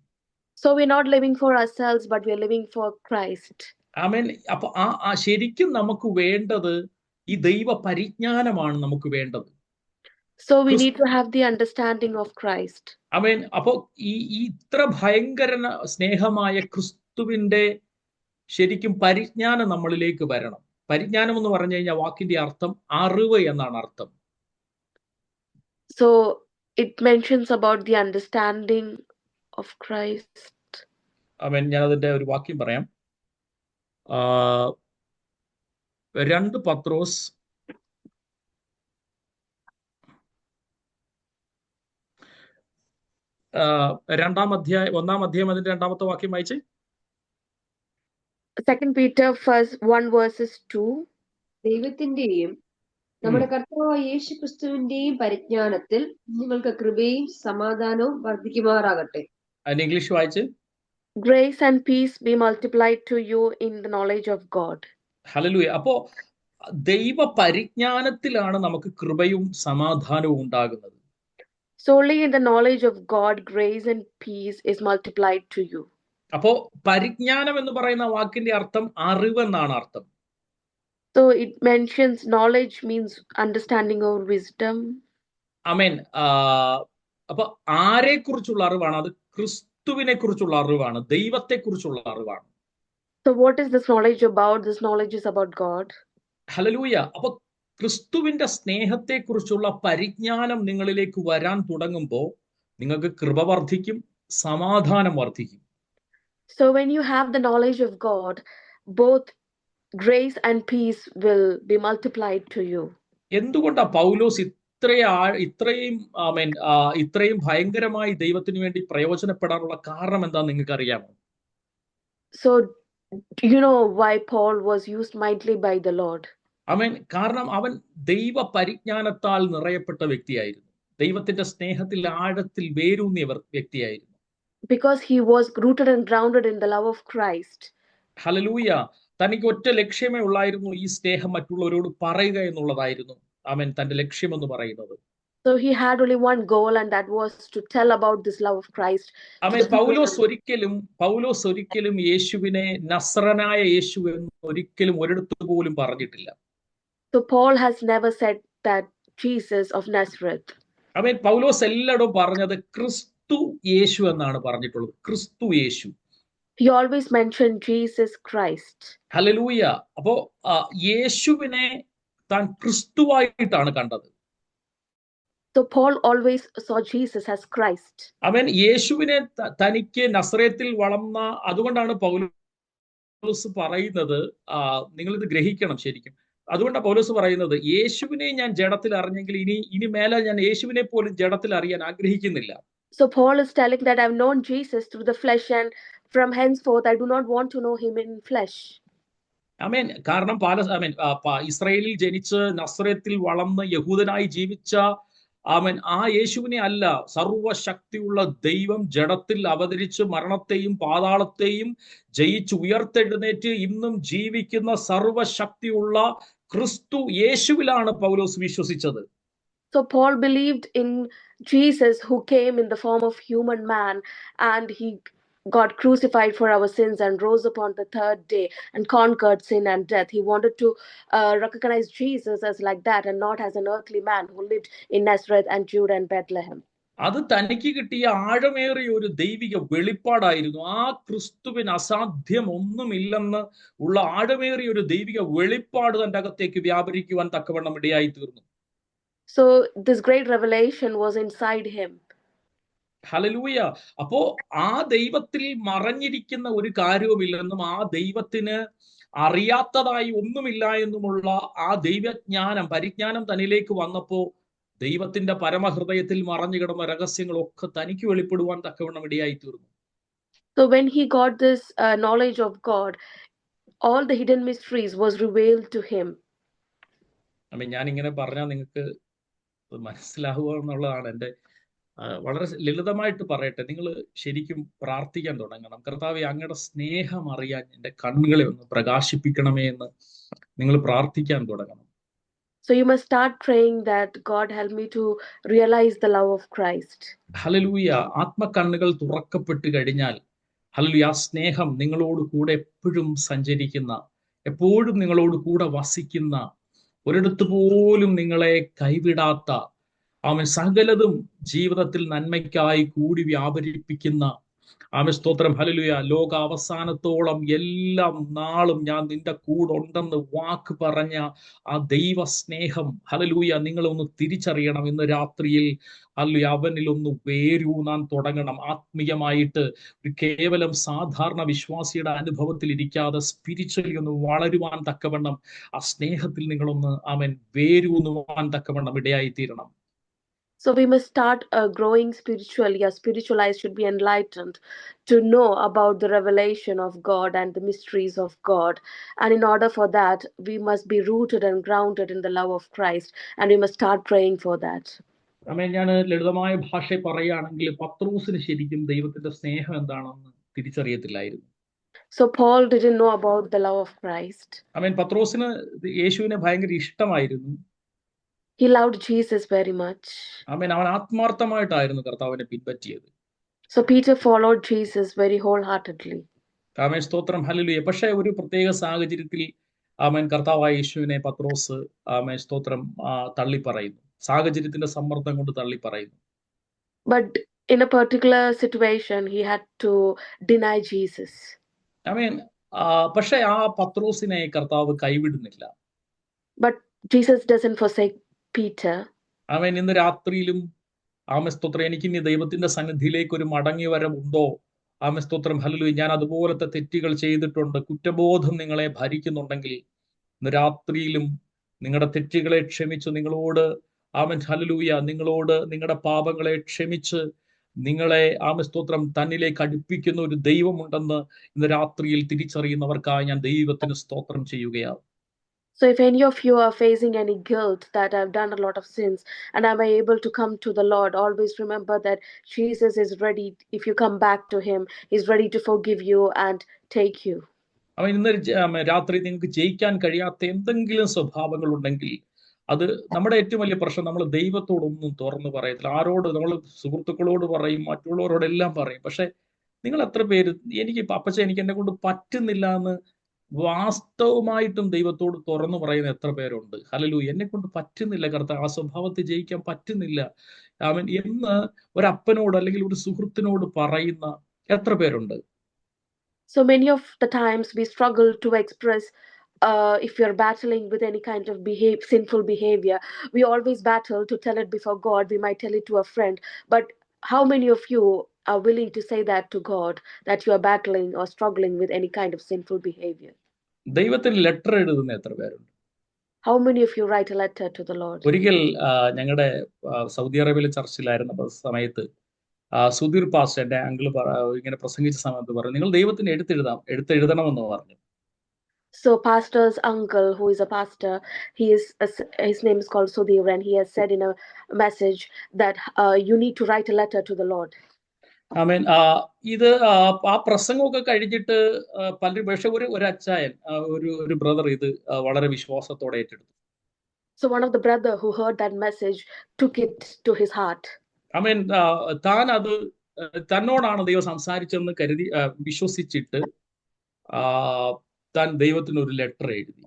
Speaker 2: So we're not living for ourselves, but we're living for Christ.
Speaker 1: ആമേൻ. അപ്പൊ ശരിക്കും നമുക്ക് വേണ്ടത് ഈ ദൈവ പരിജ്ഞാനമാണ് നമുക്ക് വേണ്ടത്.
Speaker 2: So we need to have the understanding of Christ.
Speaker 1: ആമേൻ. അപ്പോ ഈ ഇത്ര ഭയങ്കര സ്നേഹമായ ക്രിസ്തുവിന്റെ ശരിക്കും പരിജ്ഞാനം നമ്മളിലേക്ക് വരണം. പരിജ്ഞാനം എന്ന് പറഞ്ഞു കഴിഞ്ഞാൽ വാക്കിന്റെ അർത്ഥം അറിവ് എന്നാണ് അർത്ഥം.
Speaker 2: So it mentions about the understanding of Christ.
Speaker 1: ആമേൻ. ഞാൻ അതിന്റെ ഒരു വാക്യം പറയാം. 2 പത്രോസ് 1-ാം അധ്യായം അതിന്റെ 2-ാമത്തെ വാക്യം വായിച്ചേ.
Speaker 2: 2 Peter 1 verses 2.
Speaker 4: ദൈവത്തിന്റെയും നമ്മുടെ കർത്താവായ യേശു ക്രിസ്തുവിന്റെയും പരിജ്ഞാനത്തിൽ നിങ്ങൾക്ക് കൃപയും സമാധാനവും വർദ്ധിക്കുമാറാകട്ടെ.
Speaker 1: അതിന്റെ ഇംഗ്ലീഷ് വായിച്ച്.
Speaker 2: Grace and peace be multiplied to you in the knowledge of God.
Speaker 1: Hallelujah. അപ്പോ ദൈവ പരിജ്ഞാനത്തിലാണ് നമുക്ക് കൃപയും സമാധാനവും ഉണ്ടാകുന്നത്.
Speaker 2: Solely in the knowledge of God, grace and peace is multiplied to you.
Speaker 1: അപ്പോ പരിജ്ഞാനം എന്ന് പറയുന്ന വാക്കിന്റെ അർത്ഥം അറിവെന്നാണ് അർത്ഥം.
Speaker 2: So it mentions knowledge means understanding or wisdom.
Speaker 1: ആമേൻ. അപ്പൊ ആരെ കുറിച്ചുള്ള അറിവാണ്? അത് ക്രിസ്തുവിനെ കുറിച്ചുള്ള അറിവാണ്, ദൈവത്തെ കുറിച്ചുള്ള അറിവാണ്.
Speaker 2: So what is this knowledge about? This knowledge is about God.
Speaker 1: Hallelujah. അപ്പൊ ക്രിസ്തുവിന്റെ സ്നേഹത്തെ കുറിച്ചുള്ള പരിജ്ഞാനം നിങ്ങളിലേക്ക് വരാൻ തുടങ്ങുമ്പോൾ നിങ്ങൾക്ക് കൃപ വർദ്ധിക്കും, സമാധാനം വർദ്ധിക്കും.
Speaker 2: So when you have the knowledge of God, both grace and peace will be multiplied to you.
Speaker 1: എന്തുകൊണ്ടാ പൗലോസ് ഇത്രയും ഭയങ്കരമായി ദൈവത്തിന് വേണ്ടി പ്രയോജനപ്പെടാനുള്ള കാരണം എന്താന്ന് നിങ്ങൾക്ക് അറിയാമോ?
Speaker 2: So you know why Paul was used mightily by the Lord.
Speaker 1: ആമേൻ. കാരണം അവൻ ദൈവ പരിജ്ഞാനത്താൽ നിറയപ്പെട്ട വ്യക്തിയായിരുന്നു. ദൈവത്തിന്റെ സ്നേഹത്തിൽ ആഴത്തിൽ വേരൂന്നിയ വ്യക്തിയായിരുന്നു.
Speaker 2: Because he was rooted and grounded in the love of Christ.
Speaker 1: Hallelujah. തനിക്ക് ഒറ്റ ലക്ഷ്യമേ ഉള്ളായിരുന്നു, ഈ സ്നേഹം മറ്റുള്ളവരോട് പറയുക എന്നുള്ളതായിരുന്നു ആമേൻ തന്റെ ലക്ഷ്യം എന്ന് പറയുന്നത്.
Speaker 2: So he had only one goal, and that was to tell about this love of Christ to
Speaker 1: amen.
Speaker 2: the people.
Speaker 1: പൗലോസ് ഒരിക്കലും യേശുവിനെ നസ്രനായ യേശു എന്ന് ഒരിക്കലും ഒരിടത്ത് പോലും പറഞ്ഞിട്ടില്ല.
Speaker 2: So Paul has never said that Jesus of Nazareth.
Speaker 1: ആമേൻ. പൗലോസ് എല്ലായിടും പറഞ്ഞത് ക്രിസ്തു യേശു എന്നാണ് പറഞ്ഞിട്ടുള്ളത്. ക്രിസ്തു യേശു.
Speaker 2: He always mentioned Jesus Christ.
Speaker 1: Hallelujah. അപ്പോ യേശുവിനെ താൻ ക്രിസ്തുവായിട്ടാണ് കണ്ടത്.
Speaker 2: So Paul always saw Jesus as Christ.
Speaker 1: അവൻ യേശുവിനെ തനിക്ക് നസ്രയത്തിൽ വളർന്ന, അതുകൊണ്ടാണ് പൗലോസ് പറയുന്നത്, നിങ്ങളിത് ഗ്രഹിക്കണം ശരിക്കും. അതുകൊണ്ടാണ് പൗലോസ് പറയുന്നത്, യേശുവിനെ ഞാൻ ജഡത്തിൽ അറിഞ്ഞെങ്കിൽ ഇനി മേലെ ഞാൻ യേശുവിനെ പോലും ജഡത്തിൽ അറിയാൻ ആഗ്രഹിക്കുന്നില്ല.
Speaker 2: So Paul is telling that I've known Jesus through the flesh, and from henceforth I do not want to know him in flesh.
Speaker 1: ആമേൻ. കാരണം ഇസ്രായേലിൽ ജനിച്ച് നസ്രയത്തിൽ വളർന്ന് യഹൂദനായി ജീവിച്ച ആമേൻ ആ യേശുവിനെ അല്ല, സർവശക്തിയുള്ള ദൈവം ജഡത്തിൽ അവതരിച്ച് മരണത്തെയും പാതാളത്തെയും ജയിച്ച് ഉയർത്തെഴുന്നേറ്റ് ഇന്നും ജീവിക്കുന്ന സർവശക്തിയുള്ള ക്രിസ്തു യേശുവിലാണ് പൗലോസ് വിശ്വസിച്ചത്.
Speaker 2: So Paul believed in Jesus, who came in the form of human man, and he got crucified for our sins and rose upon the third day and conquered sin and death. He wanted to recognize Jesus as like that, and not as an earthly man who lived in Nazareth and Judah and Bethlehem.
Speaker 1: അത് തനിക്ക് കിട്ടിയ ആഴമേറിയ ഒരു ദൈവിക വെളിപ്പാടായിരുന്നു. ആ ക്രിസ്തുവിന് അസാധ്യം ഒന്നുമില്ലെന്ന് ഉള്ള ആഴമേറിയ ഒരു ദൈവിക വെളിപ്പാട് തന്റെ അകത്തേക്ക് വ്യാപരിക്കുവാൻ തക്കവണ്ണം ഇടയായി തീർന്നു.
Speaker 2: So this great revelation was inside him.
Speaker 1: Hallelujah. അപ്പോ ആ ദൈവത്തിൽ മറഞ്ഞിരിക്കുന്ന ഒരു കാര്യവുമില്ലെന്നും ആ ദൈവത്തിന് അറിയാത്തതായി ഒന്നുമില്ല എന്നുമുള്ള ആ ദൈവജ്ഞാനം, പരിജ്ഞാനം തന്നിലേക്ക് വന്നപ്പോ ദൈവത്തിന്റെ പരമഹൃദയത്തിൽ മറഞ്ഞു കിടന്ന രഹസ്യങ്ങളൊക്കെ തനിക്ക് വെളിപ്പെടുവാൻ തക്കവണ്ണം ഇടയായി തീർന്നു.
Speaker 2: So when he got this knowledge of God, all the hidden mysteries was revealed to him.
Speaker 1: ഞാൻ ഇങ്ങനെ പറഞ്ഞാൽ നിങ്ങൾക്ക് മനസ്സിലാവുക എന്നുള്ളതാണ് എൻ്റെ വളരെ ലളിതമായിട്ട് പറയട്ടെ. നിങ്ങൾ ശരിക്കും പ്രാർത്ഥിക്കാൻ തുടങ്ങണം. കർത്താവേ, അങ്ങയുടെ സ്നേഹം അറിയാൻ എൻ്റെ കണ്ണുകളെ ഒന്ന് പ്രകാശിപ്പിക്കണമേ എന്ന് നിങ്ങൾ പ്രാർത്ഥിക്കാൻ തുടങ്ങണം.
Speaker 2: So you must start praying that God help me to realize the love of Christ.
Speaker 1: Hallelujah. ആത്മകണ്ണുകൾ തുറക്കപ്പെട്ട് കഴിഞ്ഞാൽ ഹല്ലേലൂയ, ആ സ്നേഹം നിങ്ങളോട് കൂടെ എപ്പോഴും സഞ്ചരിക്കുന്ന, എപ്പോഴും നിങ്ങളോട് കൂടെ വസിക്കുന്ന, ഒരിടത്ത് പോലും നിങ്ങളെ കൈവിടാത്ത, അവൻ സകലതും ജീവിതത്തിൽ നന്മയ്ക്കായി കൂടി വ്യാപരിപ്പിക്കുന്ന, ആമേ സ്തോത്രം, ഹല്ലേലൂയ, ലോക അവസാനത്തോളം എല്ലാ നാളും ഞാൻ നിന്റെ കൂടെ ഉണ്ടെന്ന് വാക്ക് പറഞ്ഞ ആ ദൈവ സ്നേഹം, ഹല്ലേലൂയ, നിങ്ങളൊന്ന് തിരിച്ചറിയണം. ഇന്ന് രാത്രിയിൽ ഹല്ലേലൂയ അവനിലൊന്ന് വേരൂന്നാൻ തുടങ്ങണം. ആത്മീയമായിട്ട് ഒരു കേവലം സാധാരണ വിശ്വാസിയുടെ അനുഭവത്തിൽ ഇരിക്കാതെ സ്പിരിച്വലി ഒന്ന് വളരുവാൻ തക്കവണ്ണം ആ സ്നേഹത്തിൽ നിങ്ങളൊന്ന് അവൻ വേരൂന്നുവാൻ തക്കവണ്ണം ഇടയായി തീരണം.
Speaker 2: So we must start growing spiritually. Our spiritual eyes should be enlightened to know about the revelation of God and the mysteries of God. And in order for that, we must be rooted and grounded in the love of Christ. And we must start praying for that.
Speaker 1: ഞാൻ ലളിതമായ ഭാഷ പറയുകയാണെങ്കിൽ പത്രോസിന് ശരിക്കും ദൈവത്തിന്റെ സ്നേഹം എന്താണെന്ന് തിരിച്ചറിയത്തില്ലായിരുന്നു.
Speaker 2: So Paul didn't know about the love of Christ.
Speaker 1: പത്രോസിന് യേശുവിനെ ഭയങ്കര ഇഷ്ടമായിരുന്നു.
Speaker 2: He loved Jesus very much.
Speaker 1: അവൻ ആത്മാർത്ഥമായിട്ടായിരുന്നു കർത്താവിനെ പിൻപറ്റിയത്.
Speaker 2: So Peter followed Jesus very wholeheartedly.
Speaker 1: ആമേൻ സ്തോത്രം, ഹല്ലേലൂയ. പക്ഷേ ഒരു പ്രത്യേക സാഹചര്യത്തിൽ ആമേൻ കർത്താവായ യേശുവിനെ പത്രോസ് ആമേൻ സ്തോത്രം തള്ളിപ്പറയുന്നു. സാഹചര്യത്തിന്റെ സമ്മർദ്ദം കൊണ്ട് തള്ളിപ്പറയുന്നു.
Speaker 2: But in a particular situation he had to deny Jesus.
Speaker 1: ആമേൻ. പക്ഷേ ആ പത്രോസിനെ കർത്താവ് കൈവിടുന്നില്ല.
Speaker 2: But Jesus doesn't forsake Peter.
Speaker 1: ആമേൻ. ഇന്ന് രാത്രിയിലും ആമേൻ സ്തോത്രം, എനിക്കിനി ദൈവത്തിന്റെ സന്നിധിയിലേക്ക് ഒരു മടങ്ങി വരവുണ്ടോ? ആമേൻ സ്തോത്രം, ഹല്ലേലൂയ. ഞാൻ അതുപോലത്തെ തെറ്റുകൾ ചെയ്തിട്ടുണ്ട്, കുറ്റബോധം നിങ്ങളെ ഭരിക്കുന്നുണ്ടെങ്കിൽ ഇന്ന് രാത്രിയിലും നിങ്ങളുടെ തെറ്റുകളെ ക്ഷമിച്ച് നിങ്ങളോട് ആമേൻ ഹല്ലേലൂയ, നിങ്ങളോട് നിങ്ങളുടെ പാപങ്ങളെ ക്ഷമിച്ച് നിങ്ങളെ ആമേൻ സ്തോത്രം തന്നിലേക്ക് അടുപ്പിക്കുന്ന ഒരു ദൈവമുണ്ടെന്ന് ഇന്ന് രാത്രിയിൽ തിരിച്ചറിയുന്നവർക്കായി ഞാൻ ദൈവത്തിന് സ്തോത്രം ചെയ്യുകയാണ്.
Speaker 2: So if any of you are facing any guilt that I've done a lot of sins and am I able to come to the Lord, always remember that Jesus is ready. If you come back to him, he's ready to forgive you and take you.
Speaker 1: ഇന്ന് രാത്രി നിങ്ങൾക്ക് ജയിക്കാൻ കഴിയാത്ത എന്തെങ്കിലും സ്വഭാവങ്ങൾ ഉണ്ടെങ്കിൽ അത് നമ്മുടെ ഏറ്റവും വലിയ പ്രശ്നം. നമ്മൾ ദൈവത്തോടൊന്നും തുറന്നു പറയത്തില്ല. ആരോട് നമ്മൾ സുഹൃത്തുക്കളോട് പറയും, മറ്റുള്ളവരോടെല്ലാം പറയും. പക്ഷെ നിങ്ങൾ എത്ര പേര് അപ്പച്ച എനിക്ക് എന്നെ കൊണ്ട് പറ്റുന്നില്ല എന്ന് വാസ്തവമായിട്ടും ദൈവത്തോട് തുറന്നു പറയുന്ന എത്ര പേരുണ്ട്? ഹല്ലേലൂയ. എന്നെ കൊണ്ട് പറ്റുന്നില്ല കർത്താവേ, ആ സ്വഭാവത്തെ ജയിക്കാൻ പറ്റുന്നില്ല അവൻ എന്ന് ഒരപ്പനോട് അല്ലെങ്കിൽ ഒരു സുഹൃത്തിനോട് പറയുന്ന എത്ര പേരുണ്ട്?
Speaker 2: So many of the times we struggle to express if you're battling with any kind of sinful behavior, we always battle to tell it before God. We might tell it to a friend, but how many of you are willing to say that to God, that you are battling or struggling with any kind of sinful behavior?
Speaker 1: ദൈവത്തിന് letter എഴുതുന്ന എത്ര പേരുണ്ട്?
Speaker 2: How many of you write a letter to the Lord?
Speaker 1: ഒരിക്കൽ ഞങ്ങളുടെ Saudi അറേബ്യയിലെ ചർച്ചിലായിരുന്ന സമയത്ത് Sudheer pastor, എന്റെ uncle ഇങ്ങനെ പ്രസംഗിച്ച സമയത്ത് പറഞ്ഞു, നിങ്ങൾ ദൈവത്തിന് എടുത്തെഴുതണമെന്ന് പറഞ്ഞു.
Speaker 2: So pastor's uncle, who is a pastor, his name is called Sudhir, and he has said in a message that you need to write a letter to the Lord.
Speaker 1: ആമേൻ. ഇത് ആ പ്രസംഗമൊക്കെ കഴിഞ്ഞിട്ട് പലരും, പക്ഷെ ഒരു അച്ചായൻ, ഒരു ബ്രദർ ഇത് വളരെ വിശ്വാസത്തോടെ ഏറ്റെടുത്തു.
Speaker 2: So one of the brother who heard that message took it to his heart.
Speaker 1: ആമേൻ. താൻ അത് തന്നോടാണ് ദൈവം സംസാരിച്ചെന്ന് കരുതി വിശ്വസിച്ചിട്ട് താൻ ദൈവത്തിന് ഒരു ലെറ്റർ എഴുതി.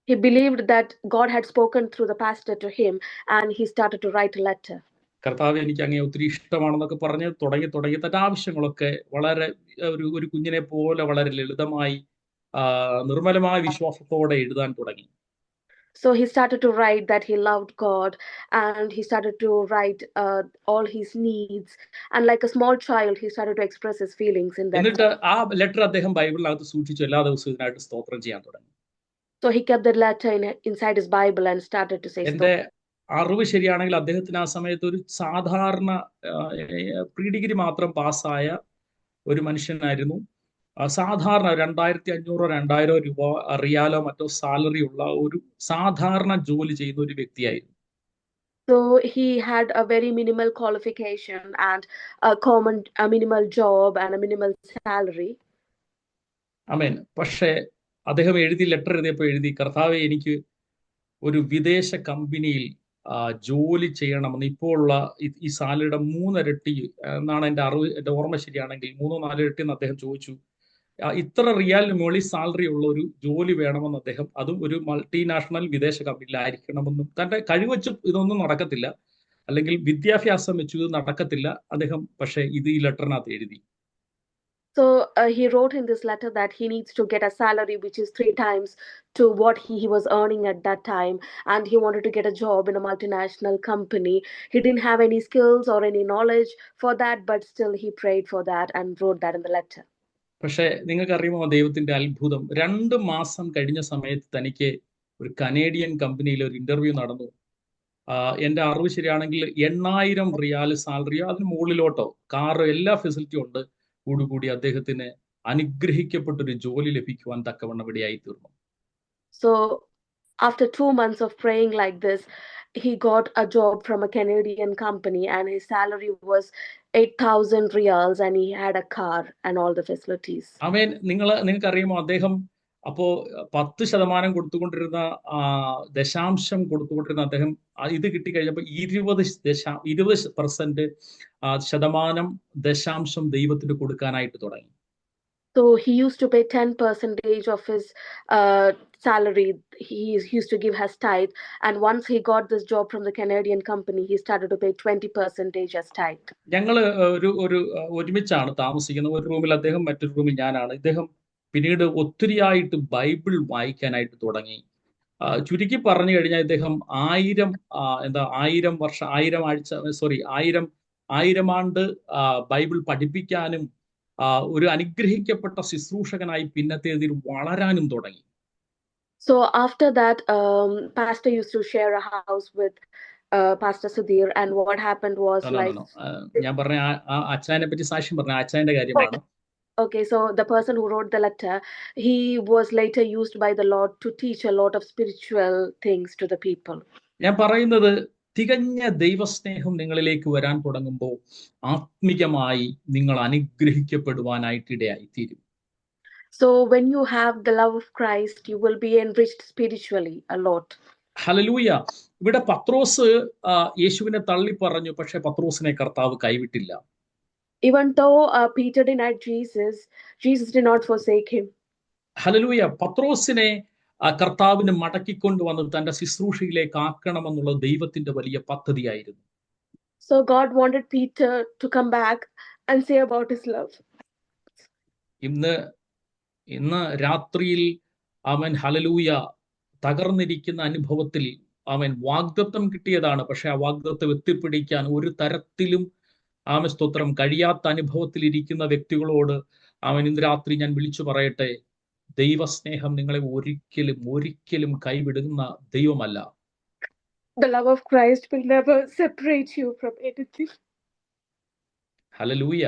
Speaker 2: He believed that God had spoken through the pastor to him, and he started to write a letter.
Speaker 1: കർത്താവ് എനിക്ക് അങ്ങനെ ഒത്തിരി ഇഷ്ടമാണെന്നൊക്കെ പറഞ്ഞ് തുടങ്ങി തന്റെ ആവശ്യങ്ങളൊക്കെ വളരെ ഒരു കുഞ്ഞിനെ പോലെ വളരെ ലളിതമായി നിർമ്മലമായ വിശ്വാസത്തോടെ എഴുതാൻ തുടങ്ങി.
Speaker 2: So he started to write that he loved God, and he started to write all his needs, and like a small child he started to express his feelings in that.
Speaker 1: എന്നിട്ട് ആ ലെറ്റർ അദ്ദേഹം ബൈബിളിനകത്ത് സൂക്ഷിച്ചു എല്ലാ ദിവസവും ഇതിനായിട്ട് സ്തോത്രം ചെയ്യാൻ തുടങ്ങി.
Speaker 2: So he kept the letter inside his Bible and started to say.
Speaker 1: എന്റെ അറിവ് ശരിയാണെങ്കിൽ അദ്ദേഹത്തിന് ആ സമയത്ത് ഒരു സാധാരണ പ്രീ ഡിഗ്രി മാത്രം പാസ്സായ ഒരു മനുഷ്യനായിരുന്നു. സാധാരണ 2500-2000 രൂപ റിയാലോ മറ്റോ സാലറി ഉള്ള ഒരു സാധാരണ ജോലി ചെയ്യുന്ന ഒരു വ്യക്തിയായിരുന്നു.
Speaker 2: So he had a very minimal qualification and a minimal job and a minimal salary.
Speaker 1: ആമേൻ. പക്ഷേ അദ്ദേഹം ലെറ്റർ എഴുതിയപ്പോൾ എഴുതി, കർത്താവേ എനിക്ക് ഒരു വിദേശ കമ്പനിയിൽ ജോലി ചെയ്യണമെന്ന്, ഇപ്പോൾ ഉള്ള ഈ സാലറിയുടെ 3 ഇരട്ടി എന്നാണ് എൻ്റെ ഓർമ്മ ശരിയാണെങ്കിൽ 3-4 ഇരട്ടി എന്ന് അദ്ദേഹം ചോദിച്ചു. ഇത്ര റിയാലിന് മുകളിൽ സാലറി ഉള്ള ഒരു ജോലി വേണമെന്ന് അദ്ദേഹം, അതും ഒരു മൾട്ടിനാഷണൽ വിദേശ കമ്പനിയിലായിരിക്കണമെന്നും, തന്റെ കഴിവ് വെച്ച് ഇതൊന്നും നടക്കത്തില്ല, അല്ലെങ്കിൽ വിദ്യാഭ്യാസം വെച്ച് ഇത് നടക്കത്തില്ല അദ്ദേഹം. പക്ഷേ ഇത് ഈ ലെറ്ററിനകത്ത് എഴുതി.
Speaker 2: So he wrote in this letter that he needs to get a salary which is 3 times to what he was earning at that time, and he wanted to get a job in a multinational company. He didn't have any skills or any knowledge for that, but still he prayed for that and wrote that in the letter.
Speaker 1: പക്ഷേ നിങ്ങൾക്ക് അറിയുമോ ദൈവത്തിന്റെ അത്ഭുതം? 2 മാസം കഴിഞ്ഞ സമയത്ത് തനിക്ക് ഒരു കനേഡിയൻ കമ്പനിയിൽ ഒരു ഇന്റർവ്യൂ നടന്നു. എൻ്റെ അറിവ് ശരിയാണെങ്കിൽ 8000 റിയാൽ സാലറിയോ അതിന് മുകളിലോട്ടോ കാറ് എല്ലാ ഫെസിലിറ്റിയും ഉണ്ട് കൂടി അദ്ദേഹത്തിന് അനുഗ്രഹിക്കപ്പെട്ടൊരു ജോലി ലഭിക്കുവാൻ തക്കവണ്ണം ഇടയായി തീർന്നു.
Speaker 2: So after 2 months of praying like this, he got a job from a Canadian company, and his salary was 8000 reals, and he had a car and all the facilities.
Speaker 1: ആമേൻ. നിങ്ങൾക്ക് അറിയുമോ അദ്ദേഹം അപ്പോ 10% കൊടുത്തുകൊണ്ടിരുന്ന ദശാംശം കൊടുത്തുകൊണ്ടിരുന്ന അദ്ദേഹം ഇത് കിട്ടിക്കഴിഞ്ഞപ്പോൾ 20% ശതമാനം ദശാംശം ദൈവത്തിന് കൊടുക്കാനായിട്ട് തുടങ്ങി.
Speaker 2: So he used to pay 10% of his salary. He used to give his tithe, and once he got this job from the Canadian company, he started to pay 20% as tithe.
Speaker 1: ഞങ്ങള് ഒരുമിച്ചാണ് താമസിക്കുന്നത്. ഒരു റൂമിൽ അദ്ദേഹം, മറ്റൊരു റൂമിൽ ഞാനാണ്. ഇദ്ദേഹം പിന്നീട് ഒത്തിരിയായിട്ട് ബൈബിൾ വായിക്കാനായിട്ട് തുടങ്ങി. ചുരുക്കി പറഞ്ഞു കഴിഞ്ഞാൽ ഇദ്ദേഹം 1000 ആണ്ട് ബൈബിൾ പഠിപ്പിക്കാനും ഒരു അനുഗ്രഹിക്കപ്പെട്ട ശുശ്രൂഷകനായി പിന്നത്തേതിൽ വളരാനും തുടങ്ങി.
Speaker 2: So after that, pastor used to share a house with Pastor Sudhir, and what happened was
Speaker 1: ഞാൻ പറഞ്ഞ അച്ചായനെ പറ്റി സാക്ഷ്യം പറഞ്ഞ അച്ചായന്റെ കാര്യമാണ്.
Speaker 2: Okay, so the person who wrote the letter, he was later used by the Lord to teach a lot of spiritual things to the people.
Speaker 1: ഞാൻ പറയുന്നത് തികഞ്ഞ ദൈവസ്നേഹം നിങ്ങളിലേക്ക് വരാൻ തുടങ്ങുമ്പോൾ ആത്മികമായി നിങ്ങൾ അനുഗ്രഹിക്കപ്പെടുവാനായിട്ട് ഇടയായിത്തീരും.
Speaker 2: So when you have the love of Christ, you will be enriched spiritually a lot.
Speaker 1: Hallelujah. ഇവിടെ പത്രോസ് യേശുവിനെ തള്ളി പറഞ്ഞു, പക്ഷെ പത്രോസിനെ കർത്താവ് കൈവിട്ടില്ല.
Speaker 2: Even though Peter denied Jesus, Jesus did not forsake him.
Speaker 1: Hallelujah. പത്രോസിനെ കർത്താവിന് മടക്കിക്കൊണ്ടുവന്ന് തന്റെ ശുശ്രൂഷയിലേക്ക് ആക്കണമെന്നുള്ള ദൈവത്തിന്റെ വലിയ പദ്ധതിയായിരുന്നു.
Speaker 2: So God wanted Peter to come back and say about his love.
Speaker 1: ഇന്ന് രാത്രിയിൽ അവൻ ഹല്ലേലൂയ തകർന്നിരിക്കുന്ന അനുഭവത്തിൽ അവൻ വാഗ്ദത്തം കിട്ടിയതാണ്, പക്ഷെ ആ വാഗ്ദത്തം എത്തിപ്പിടിക്കാൻ ഒരു തരത്തിലും സ്തോത്രം കഴിയാത്ത അനുഭവത്തിൽ ഇരിക്കുന്ന വ്യക്തികളോട് അവൻ ഇന്ന് രാത്രി ഞാൻ വിളിച്ചു പറയട്ടെ, ദൈവസ്നേഹം നിങ്ങളെ ഒരിക്കലും കൈവിടുന്ന ദൈവമല്ല.
Speaker 2: The love of Christ will never separate you from anything.
Speaker 1: Hallelujah.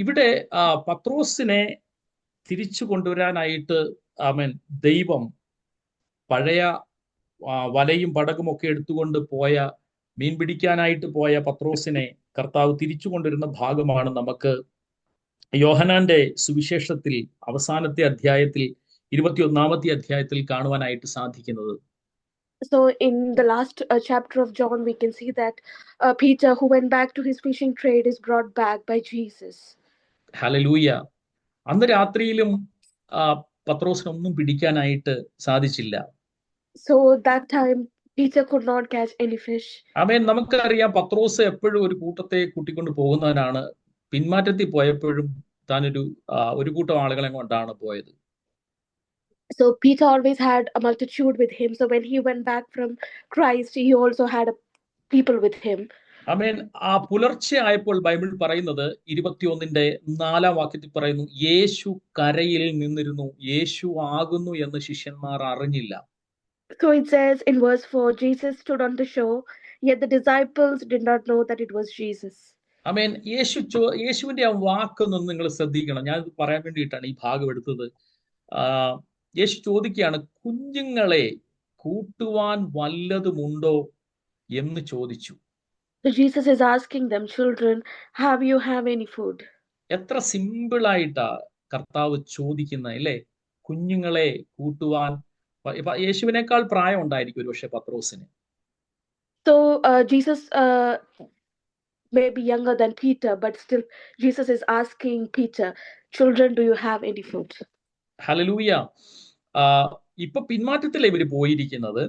Speaker 1: ഇവിടെ പത്രോസിനെ തിരിച്ചു കൊണ്ടുവരാനായിട്ട് ദൈവം പഴയ വലയും പടകും ഒക്കെ എടുത്തുകൊണ്ട് പോയ മീൻ പിടിക്കാനായിട്ട് പോയ പത്രോസിനെ കർത്താവ് തിരിച്ചു കൊണ്ടുവരുന്ന ഭാഗമാണ് നമുക്ക് യോഹന്നാന്റെ സുവിശേഷത്തിൽ അവസാനത്തെ അധ്യായത്തിൽ 21-ാമത്തെ അധ്യായത്തിൽ കാണുവാനായിട്ട് സാധിക്കുന്നത്.
Speaker 2: So in the last chapter of John, we can see that Peter, who went back to his fishing trade, is brought back by Jesus.
Speaker 1: Hallelujah. അന്ന് രാത്രിയിലും പത്രോസിനൊന്നും പിടിക്കാനായിട്ട് സാധിച്ചില്ല.
Speaker 2: So that time Peter could not catch any fish.
Speaker 1: നമുക്കറിയാം പത്രോസ് എപ്പോഴും ഒരു കൂട്ടത്തെ കൂട്ടിക്കൊണ്ട് പോകുന്നവനാണ്. പിന്മാറ്റത്തിൽ പോയപ്പോഴും താനൊരു കൂട്ടം ആളുകളെ കൊണ്ടാണ് പോയത്.
Speaker 2: So Peter always had a multitude with him. So when he went back from Christ, he also had people with him.
Speaker 1: പുലർച്ചെ ആയപ്പോൾ ബൈബിൾ പറയുന്നത് 21-ന്റെ 4-ാം പറയുന്നു, യേശു കരയിൽ നിന്നിരുന്നു, യേശു ആകുന്നു എന്ന് ശിഷ്യന്മാർ അറിഞ്ഞില്ല.
Speaker 2: So it says in verse 4, Jesus stood on the shore, yet the disciples did not know that it was Jesus.
Speaker 1: യേശുവിന്റെ ആ വാക്കൊന്നും നിങ്ങൾ ശ്രദ്ധിക്കണം. ഞാൻ പറയാൻ വേണ്ടിയിട്ടാണ് ഈ ഭാഗം എടുത്തത്. യേശു ചോദിക്കുകയാണ്, കുഞ്ഞുങ്ങളെ കൂട്ടുവാൻ വല്ലതുമുണ്ടോ എന്ന് ചോദിച്ചു.
Speaker 2: So Jesus is asking them, children, you have any food?
Speaker 1: എത്ര സിമ്പിൾ ആയിട്ടാ കർത്താവ് ചോദിക്കുന്നത് അല്ലേ? കുഞ്ഞുങ്ങളെ കൂട്ടുവാൻ. യേശുവിനേക്കാൾ പ്രായം ഉണ്ടായിരിക്കും ഒരു പക്ഷെ പത്രോസിന്.
Speaker 2: So Jesus may be younger than Peter, but still Jesus is asking Peter, children, do you have any food?
Speaker 1: Hallelujah. ഇപ്പൊ പിന്മാറ്റത്തിലെ ഇവര് പോയിരിക്കുന്നത്.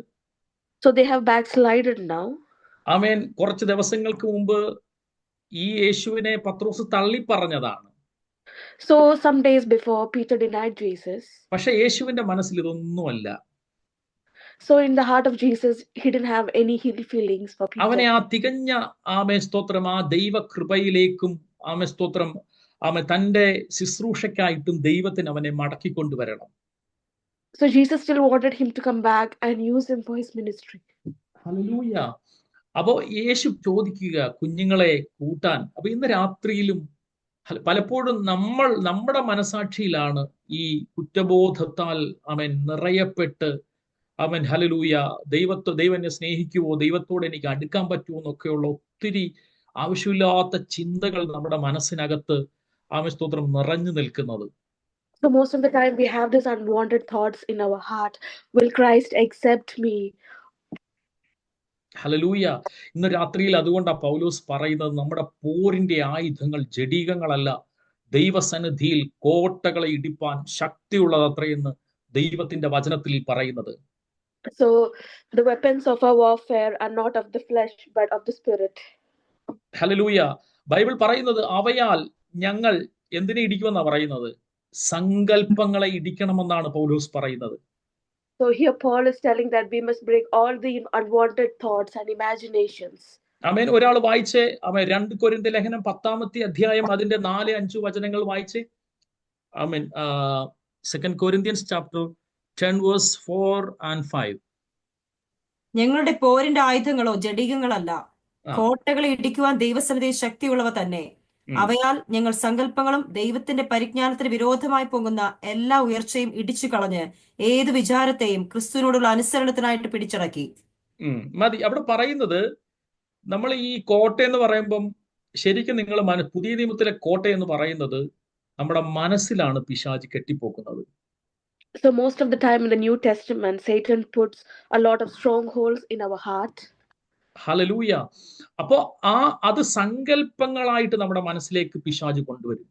Speaker 2: So they have backslided now.
Speaker 1: കുറച്ച് ദിവസങ്ങൾക്ക് മുമ്പ് ഈ യേശുവിനെ പത്രോസ് തള്ളി പറഞ്ഞതാണ്.
Speaker 2: So some days before Peter denied Jesus.
Speaker 1: പക്ഷെ യേശുവിന്റെ മനസ്സിൽ ഇതൊന്നുമല്ല.
Speaker 2: So in the heart of Jesus, he didn't have any ill feelings for Peter.
Speaker 1: അവനെ ആ തികഞ്ഞ സ്തോത്രം ആ ദൈവകൃപയിലേക്കും സ്തോത്രം തന്റെ ശുശ്രൂഷയ്ക്കായിട്ടും ദൈവത്തിന് അവനെ മടക്കിക്കൊണ്ടുവരണം.
Speaker 2: So Jesus still wanted him to come back and use him for his ministry.
Speaker 1: Hallelujah. അപ്പോ യേശു ചോദിക്കുക കുഞ്ഞുങ്ങളെ കൂട്ടാൻ. അപ്പൊ ഇന്ന് രാത്രിയിലും പലപ്പോഴും നമ്മുടെ മനസാക്ഷിയിലാണ് ഈ കുറ്റബോധത്താൽ നിറയപ്പെട്ട് ഹല്ലേലൂയ ദൈവം എന്നെ സ്നേഹിക്കുവോ, ദൈവത്തോട് എനിക്ക് അടുക്കാൻ പറ്റുമോ എന്നൊക്കെയുള്ള ഒത്തിരി ആവശ്യമില്ലാത്ത ചിന്തകൾ നമ്മുടെ മനസ്സിനകത്ത് സ്തോത്രം നിറഞ്ഞു നിൽക്കുന്നത്.
Speaker 2: So most of the time we have these unwanted thoughts in our heart. Will Christ accept me?
Speaker 1: Hallelujah. ഇന്ന് രാത്രിയിൽ അതുകൊണ്ടാണ് പൗലോസ് പറയുന്നത്, നമ്മുടെ പോരിന്റെ ആയുധങ്ങൾ ജഡികങ്ങളല്ല, ദൈവസന്നിധിയിൽ കോട്ടകളെ ഇടിപ്പാൻ ശക്തിയുള്ളതത്രയെന്ന് ദൈവത്തിന്റെ വചനത്തിൽ പറയുന്നത്.
Speaker 2: So the weapons of our warfare are not of the flesh but of the spirit.
Speaker 1: Hallelujah. Bible പറയുന്നത് അവയാൽ ഞങ്ങൾ എന്തിനെ ഇടിക്കുമെന്നാ പറയുന്നത്? സങ്കല്പങ്ങളെ ഇടിക്കണമെന്നാണ് പൗലോസ് പറയുന്നത്.
Speaker 2: So here Paul is telling that we must break all the unwanted thoughts and imaginations.
Speaker 1: ഒരാൾ വായിച്ചേ 2 കൊരിന്ത്യർ ലേഖനം 10-ാമത്തെ അധ്യായം അതിന്റെ 4-5 വചനങ്ങൾ വായിച്ചേ. 2 Corinthians chapter 10 verse 4 and 5.
Speaker 6: ഞങ്ങളുടെ പോരിന്റെ ആയുധങ്ങളോ ജഡികങ്ങളല്ല, കോട്ടകളെ ഇടിക്കുവാൻ ദൈവസന്നിധി ശക്തിയുള്ളവ തന്നെ. അവയാൽ ഞങ്ങൾ സങ്കല്പങ്ങളും ദൈവത്തിന്റെ പരിജ്ഞാനത്തിന് വിരോധമായി പോകുന്ന എല്ലാ ഉയർച്ചയും ഇടിച്ചു കളഞ്ഞ് ഏത് വിചാരത്തെയും ക്രിസ്തുവിനോടുള്ള അനുസരണത്തിനായിട്ട് പിടിച്ചടക്കി.
Speaker 1: മതി. അവിടെ പറയുന്നത് നമ്മൾ ഈ കോട്ട എന്ന് പറയുമ്പം ശരിക്കും നിങ്ങൾ പുതിയ നിയമത്തിലെ കോട്ട എന്ന് പറയുന്നത് നമ്മുടെ മനസ്സിലാണ് പിശാച് കെട്ടിപ്പോക്കുന്നത്.
Speaker 2: So most of the time in the New Testament, Satan puts a lot of strongholds in our heart.
Speaker 1: Hallelujah. അപ്പോ അത് സങ്കല്പങ്ങളായിട്ട് നമ്മുടെ മനസ്സിലേക്ക് പിശാച് കൊണ്ടുവരും.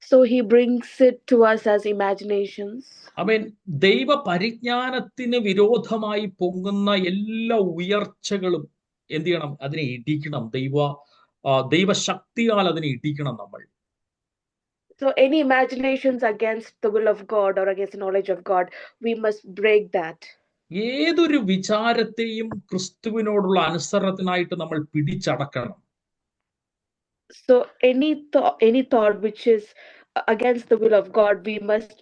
Speaker 2: So he brings it to us as imaginations.
Speaker 1: ആമേൻ. ദൈവ പരിജ്ഞാനത്തിന് വിരോധമായി പൊങ്ങുന്ന എല്ലാ ഉയർച്ചകളും എന്ത് ചെയ്യണം? അതിനെ ഇടിക്കണം. ദൈവശക്തിയാൽ അതിനെ ഇടിക്കണം നമ്മൾ.
Speaker 2: So any imaginations against the will of God or against the knowledge of God, we must break that.
Speaker 1: ഏതൊരു വിചാരത്തെയും ക്രിസ്തുവിനോടുള്ള അനുസരണത്തിനായിട്ട് നമ്മൾ പിടിച്ചടക്കണം.
Speaker 2: So any thought which is against the will of God, we must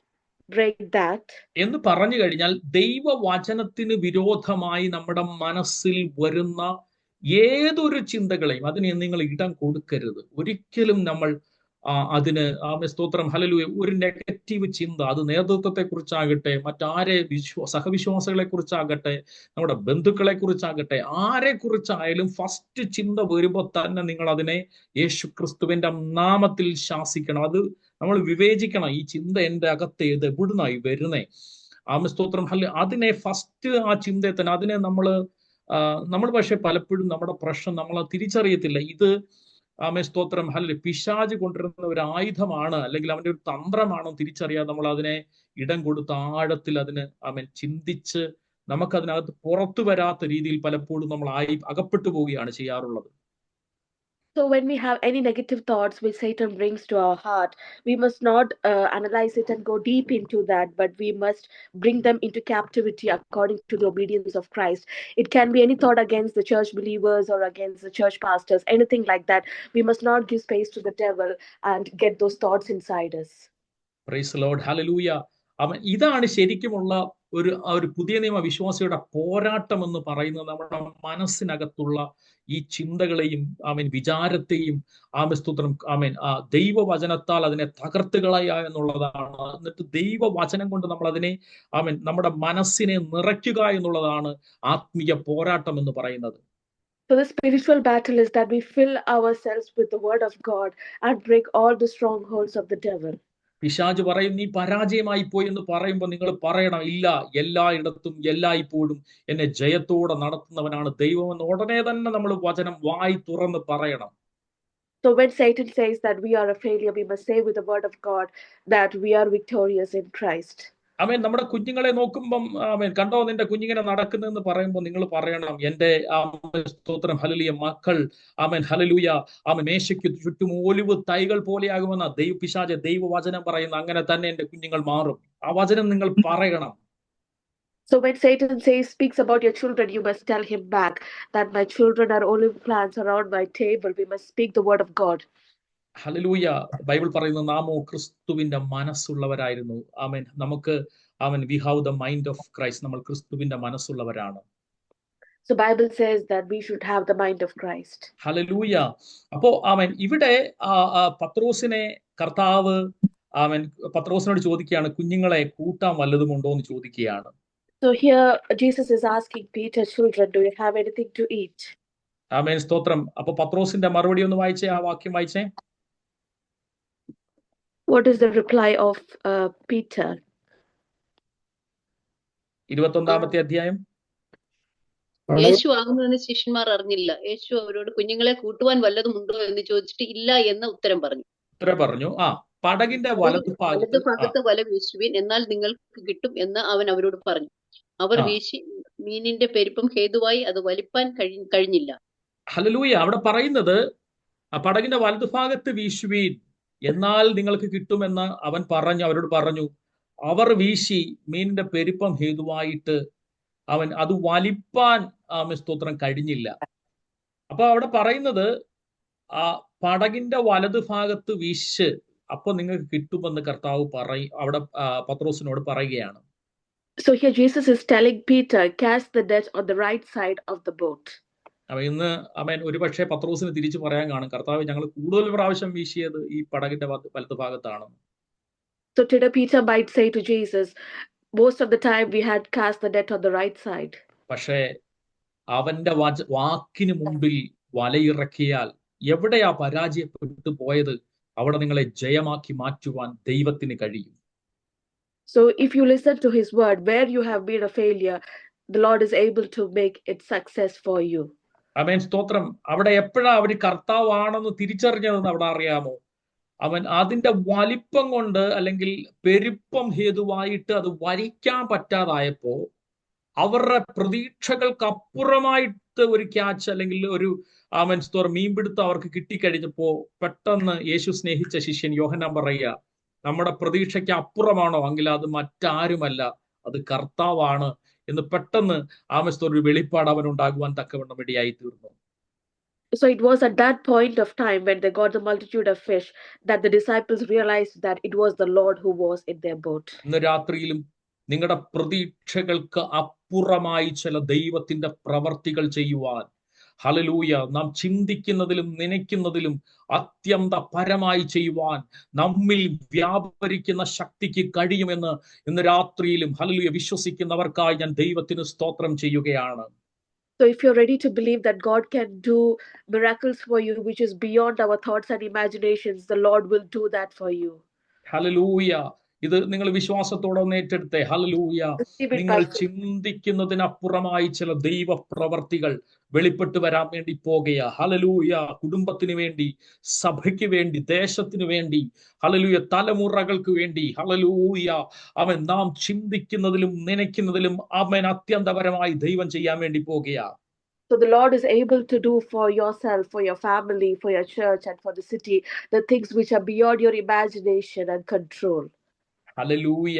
Speaker 2: break that.
Speaker 1: എന്ന് പറഞ്ഞു കഴിഞ്ഞാൽ ദൈവവചനത്തിന് വിരോധമായി നമ്മുടെ മനസ്സിൽ വരുന്ന ഏതൊരു ചിന്തകളെയും അതിന് നിങ്ങൾ ഇടം കൊടുക്കരുത്. ഒരിക്കലും നമ്മൾ അതിന് സ്തോത്രം ഹല്ലേലൂയ ഒരു നെഗറ്റീവ് ചിന്ത, അത് നേതൃത്വത്തെ കുറിച്ചാകട്ടെ, മറ്റാരെ സഹവിശ്വാസികളെ കുറിച്ചാകട്ടെ, നമ്മുടെ ബന്ധുക്കളെ കുറിച്ചാകട്ടെ, ആരെ കുറിച്ചായാലും ഫസ്റ്റ് ചിന്ത വരുമ്പോൾ തന്നെ നിങ്ങൾ അതിനെ യേശുക്രിസ്തുവിന്റെ നാമത്തിൽ ശാസിക്കണം. അത് നമ്മൾ വിവേചിക്കണം. ഈ ചിന്ത എൻ്റെ അകത്ത് ഇത് എവിടുന്നായി വരുന്നേ? സ്തോത്രം അതിനെ ഫസ്റ്റ് ആ ചിന്തയെ തന്നെ അതിനെ നമ്മൾ പക്ഷെ പലപ്പോഴും നമ്മുടെ പ്രശ്നം നമ്മൾ തിരിച്ചറിയത്തില്ല. ഇത് സ്തോത്രം പിശാച് കൊണ്ടുവരുന്ന ഒരു ആയുധമാണ്, അല്ലെങ്കിൽ അവന്റെ ഒരു തന്ത്രമാണോ തിരിച്ചറിയാതെ നമ്മൾ അതിനെ ഇടം കൊടുത്ത് ആഴത്തിൽ അതിന് ചിന്തിച്ച് നമുക്കതിനകത്ത് പുറത്തു വരാത്ത രീതിയിൽ പലപ്പോഴും നമ്മൾ അകപ്പെട്ടു പോവുകയാണ് ചെയ്യാറുള്ളത്.
Speaker 2: So when we have any negative thoughts which Satan brings to our heart, we must not analyze it and go deep into that, but we must bring them into captivity according to the obedience of Christ. It can be any thought against the church believers or against the church pastors, anything like that. We must not give space to the devil and get those thoughts inside us.
Speaker 1: Praise the Lord. Hallelujah. ഇതാണ് ശരിക്കുമുള്ള ഒരു പുതിയ നിയമ വിശ്വാസിയുടെ പോരാട്ടം എന്ന് പറയുന്നത്. നമ്മുടെ മനസ്സിനകത്തുള്ള ഈ ചിന്തകളെയും വിചാരത്തെയും സ്തോത്രം ദൈവവചനത്താൽ അതിനെ തകർത്തുകളയ എന്നുള്ളതാണ്. എന്നിട്ട് ദൈവവചനം കൊണ്ട് നമ്മൾ അതിനെ നമ്മുടെ മനസ്സിനെ നിറയ്ക്കുക എന്നുള്ളതാണ് ആത്മീയ പോരാട്ടം എന്ന് പറയുന്നത്.
Speaker 2: So the spiritual battle is that we fill ourselves with the word of God and break all the strongholds of the devil.
Speaker 1: പിശാച് പറയും നീ പരാജയമായി പോയി എന്ന് പറയുമ്പോൾ നിങ്ങൾ പറയണം, ഇല്ല, എല്ലായിടത്തും എല്ലായ്പ്പോഴും എന്നെ ജയത്തോടെ നടത്തുന്നവനാണ് ദൈവം എന്ന് ഉടനെ തന്നെ നമ്മൾ വചനം വായി തുറന്ന് പറയണം.
Speaker 2: So when Satan says that we are a failure, we must say with the word of God that we are victorious in Christ.
Speaker 1: നമ്മുടെ കുഞ്ഞുങ്ങളെ നോക്കുമ്പം കണ്ടോ നിന്റെ കുഞ്ഞിങ്ങനെ നടക്കുന്നതെന്ന് പറയുമ്പോൾ നിങ്ങൾ പറയണം, എന്റെ സ്തോത്രം ഹല്ലേലൂയ മക്കൾ ഹല്ലേലൂയ മേശയ്ക്ക് ചുറ്റും ഒലിവ് തൈകൾ പോലെയാകുമെന്ന പിശാച് ദൈവവചനം പറയുന്ന അങ്ങനെ തന്നെ എന്റെ കുഞ്ഞുങ്ങൾ മാറും. ആ വചനം നിങ്ങൾ പറയണം.
Speaker 2: So when Satan speaks about your children, you must tell him back that my children are olive plants around my table. We must speak the word of God.
Speaker 1: Hallelujah. Bible പറയുന്നു നാമോ ക്രിസ്തുവിന്റെ മനസ്സുള്ളവരായിരുന്നു. നമുക്ക് we have the mind of Christ. നമ്മൾ ക്രിസ്തുവിന്റെ മനസ്സുള്ളവരാണ്.
Speaker 2: So Bible says that we should have the mind of Christ.
Speaker 1: Hallelujah. അപ്പോ ഇവിടെ പത്രോസിനെ കർത്താവ് പത്രോസിനോട് ചോദിക്കുകയാണ്, കുഞ്ഞുങ്ങളെ കൂട്ടാൻ വല്ലതും ഉണ്ടോ എന്ന് ചോദിക്കുകയാണ്.
Speaker 2: So here Jesus is asking Peter, children, do you have anything to eat?
Speaker 1: സ്തോത്രം. അപ്പൊ പത്രോസിന്റെ മറുപടി ഒന്ന് വായിച്ചേ, ആ വാക്യം വായിച്ചേ.
Speaker 2: What is the reply of Peter?
Speaker 1: 21-ാമത്തെ അധ്യായം.
Speaker 3: യേശു ആകുന്നതെന്ന് ശിഷ്യന്മാർ അറിഞ്ഞില്ല. യേശു അവരോട് കുഞ്ഞുങ്ങളെ കൂട്ടുവാൻ വല്ലതും ഉണ്ടോ എന്ന് ചോദിച്ചിട്ട് ഇല്ല എന്ന് ഉത്തരം പറഞ്ഞു. പടകിന്റെ വലതുഭാഗത്ത് വല വീശുവിൻ, എന്നാൽ നിങ്ങൾക്ക് കിട്ടും എന്ന് അവൻ അവരോട് പറഞ്ഞു. അവർ വീശി, മീനിന്റെ പെരുപ്പം ഹേതുവായി അത് വലിപ്പാൻ കഴിഞ്ഞില്ല.
Speaker 1: ഹല്ലേലൂയ. അവിടെ പറയുന്നത് പടകിന്റെ വലതുഭാഗത്ത് വീശുവീൻ, എന്നാൽ നിങ്ങൾക്ക് കിട്ടുമെന്ന് അവൻ അവരോട് പറഞ്ഞു. അവർ വീശി, മീനിന്റെ പെരുപ്പം ഹേതുവായിട്ട് അത് വലിപ്പാൻ സ്തോത്രം കഴിഞ്ഞില്ല. അപ്പൊ അവിടെ പറയുന്നത് പടകിന്റെ വലതുഭാഗത്ത് വീശ്, അപ്പൊ നിങ്ങൾക്ക് കിട്ടുമെന്ന് കർത്താവ് അവിടെ പത്രോസിനോട് പറയുകയാണ്.
Speaker 2: So here Jesus is telling Peter, cast the net on the right side of the boat.
Speaker 1: ഇന്ന് ഒരുപക്ഷെ പത്രോസിന് തിരിച്ചു പറയാൻ കാണും, കർത്താവ് ഞങ്ങൾ കൂടുതൽ പ്രാവശ്യം വീശിയത് ഈ പടകിന്റെ വലതുഭാഗത്താണ്.
Speaker 2: So today Peter might say to Jesus, most of the time we had cast the net on the right side.
Speaker 1: പക്ഷേ അവന്റെ വാക്കിന് മുമ്പിൽ വലയിറക്കിയാൽ എവിടെയാ പരാജയപ്പെട്ടു പോയത്, അവിടെ നിങ്ങളെ ജയമാക്കി മാറ്റുവാൻ ദൈവത്തിന് കഴിയും.
Speaker 2: So if you listen to his word, where you have been a failure, the Lord is able to make it success for you.
Speaker 1: ആമേൻ, സ്തോത്രം. അവിടെ എപ്പോഴാ അവര് കർത്താവാണെന്ന് തിരിച്ചറിഞ്ഞതെന്ന് അവിടെ അറിയാമോ? അവൻ അതിന്റെ വലിപ്പം കൊണ്ട് അല്ലെങ്കിൽ പെരുപ്പം ഹേതുവായിട്ട് അത് വരിക്കാൻ പറ്റാതായപ്പോ അവരുടെ പ്രതീക്ഷകൾക്ക് അപ്പുറമായിട്ട് ഒരു ക്യാച്ച് അല്ലെങ്കിൽ ഒരു മീൻപിടുത്തം അവർക്ക് കിട്ടിക്കഴിഞ്ഞപ്പോ പെട്ടെന്ന് യേശു സ്നേഹിച്ച ശിഷ്യൻ യോഹന്നാൻ പറയുക, നമ്മുടെ പ്രതീക്ഷയ്ക്ക് അപ്പുറമാണോ എങ്കിൽ അത് മറ്റാരുമല്ല, അത് കർത്താവാണ് എന്ന് പെട്ടെന്ന് ഒരു വെളിപ്പാട് അവനുണ്ടാകുവാൻ തക്കവണ്ണം ഇടയായി തീർന്നു.
Speaker 2: So it was at that point of time when they got the multitude of fish that the disciples realized that it was the Lord who was in their boat.
Speaker 1: ഇന്ന് രാത്രിയിലും നിങ്ങളുടെ പ്രതീക്ഷകൾക്ക് അപ്പുറമായി ചില ദൈവത്തിന്റെ പ്രവർത്തികൾ ചെയ്യുവാൻ, ഹല്ലേലൂയ, നാം ചിന്തിക്കുന്നതിലും നനയ്ക്കുന്നതിലും അത്യന്ത പരമായി ചെയ്യുവാൻ നമ്മിൽ വ്യാപരിക്കുന്ന ശക്തിക്ക് കഴിയുമെന്ന് ഇന്ന് രാത്രിയിലും ഹല്ലേലൂയ വിശ്വസിക്കുന്നവർക്കായി ഞാൻ ദൈവത്തിന് സ്തോത്രം ചെയ്യുകയാണ്.
Speaker 2: So if you're ready to believe that God can do miracles for you which is beyond our thoughts and imaginations, the Lord will do that for you.
Speaker 1: Hallelujah. ഇത് നിങ്ങൾ വിശ്വാസത്തോടെ ഒന്ന് ഏറ്റെടുത്തേ. ഹല്ലേലൂയ. നിങ്ങൾ ചിന്തിക്കുന്നതിനപ്പുറമായി ചില ദൈവ പ്രവർത്തികൾ വെളിപ്പെട്ട് വരാൻ വേണ്ടി പോകുക. ഹല്ലേലൂയ. കുടുംബത്തിന് വേണ്ടി, സഭയ്ക്ക് വേണ്ടി, ദേശത്തിന് വേണ്ടി, ഹല്ലേലൂയ, തലമുറകൾക്ക് വേണ്ടി, ഹല്ലേലൂയ, അവൻ നാം ചിന്തിക്കുന്നതിലും നനയ്ക്കുന്നതിലും അവൻ അത്യന്തപരമായി ദൈവം ചെയ്യാൻ വേണ്ടി പോകുക.
Speaker 2: So the Lord is able to do for yourself, for your family, for your church and for the city, the things which are beyond your imagination and control.
Speaker 1: Hallelujah.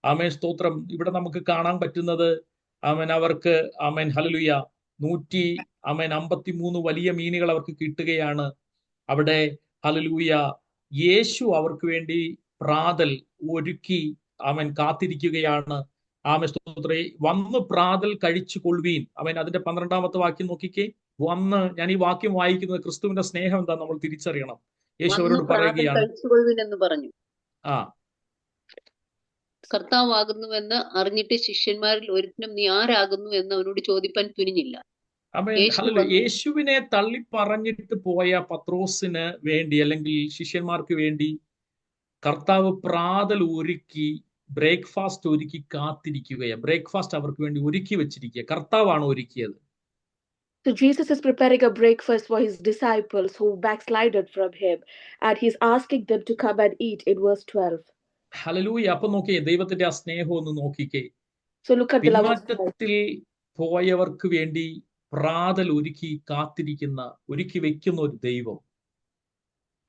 Speaker 1: Amen, സ്തോത്രം. ഇവിടെ നമുക്ക് കാണാൻ പറ്റുന്നത് അവർക്ക് ഹല്ലേലൂയ 153 വലിയ മീനുകൾ അവർക്ക് കിട്ടുകയാണ്. അവിടെ ഹല്ലേലൂയ യേശു അവർക്ക് വേണ്ടി പ്രാതൽ ഒരുക്കി കാത്തിരിക്കുകയാണ്. സ്തോത്രേ, വന്ന് പ്രാതൽ കഴിച്ചു കൊള്ളുവീൻ. അതിന്റെ 12ാമത്തെ വാക്യം നോക്കിക്കേ. വന്ന്, ഞാൻ ഈ വാക്യം വായിക്കുന്നത് ക്രിസ്തുവിന്റെ സ്നേഹം എന്താ നമ്മൾ തിരിച്ചറിയണം. യേശു അവരോട് പറയുകയാണ്,
Speaker 3: പറഞ്ഞു, കർത്താവാകുന്നുവെന്ന് അറിഞ്ഞിട്ട് ശിഷ്യന്മാരിൽ ഒരുത്തനും നീ ആരാകുന്നു എന്ന് അവനോട് ചോദിപ്പാൻ തുനിഞ്ഞില്ല.
Speaker 1: യേശുവിനെ തള്ളി പറഞ്ഞിട്ട് പോയ പത്രോസിന് വേണ്ടി അല്ലെങ്കിൽ ശിഷ്യന്മാർക്ക് വേണ്ടി കർത്താവ് പ്രാതൽ ഒരുക്കി, ബ്രേക്ക്ഫാസ്റ്റ് ഒരുക്കി കാത്തിരിക്കുകയാണ്. ബ്രേക്ക്ഫാസ്റ്റ് അവർക്ക് വേണ്ടി ഒരുക്കി വെച്ചിരിക്കുക. കർത്താവാണ് ഒരുക്കിയത്.
Speaker 2: So Jesus is preparing a breakfast for his disciples who backslided from him, and he's asking them to come and eat in verse 12.
Speaker 1: Hallelujah. അപ്പൊ നോക്കിയേ, ദൈവത്തിന്റെ ആ സ്നേഹം ഒന്ന് നോക്കിക്കേ.
Speaker 2: So look at the love of God.
Speaker 1: പിന്മാറ്റത്തിൽ പോയവർക്ക് വേണ്ടി പ്രാതൽ ഒരുക്കി കാത്തിരിക്കുന്ന, ഒരുക്കി വെക്കുന്ന ഒരു ദൈവം.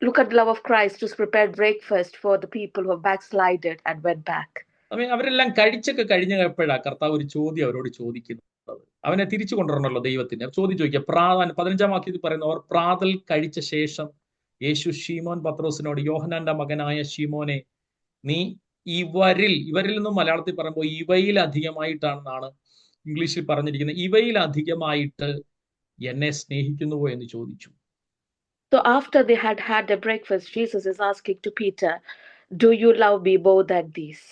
Speaker 2: Look at the love of Christ who's prepared breakfast for the people who have backslided and went back.
Speaker 1: അവരെല്ലാം കഴിച്ചൊക്കെ കഴിഞ്ഞപ്പോഴാ കർത്താവ് ഒരു ചോദ്യം അവരോട് ചോദിക്കുന്നത്. അവനെ തിരിച്ചു കൊണ്ടുവരണല്ലോ ദൈവത്തിന്. ചോദ്യം ചോദിക്കുക. 15ാം വാക്യത്തിൽ പറയുന്നു, അവർ പ്രാതൽ കഴിച്ച ശേഷം യേശു ശീമോൻ പത്രോസിനോട്, യോഹന്നാന്റെ മകനായ ശീമോനെ, നീ ഇവരിൽ നിന്നും മലയാളത്തിൽ പറയുമ്പോൾ ഇവയിൽ അധികമായിട്ടാണെന്നാണ് ഇംഗ്ലീഷിൽ പറഞ്ഞിരിക്കുന്നത്. ഇവയിൽ അധികമായിട്ട് എന്നെ സ്നേഹിക്കുന്നുവോ എന്ന് ചോദിച്ചു.
Speaker 2: So after they had had their breakfast, Jesus is asking to Peter, do you love me more than these?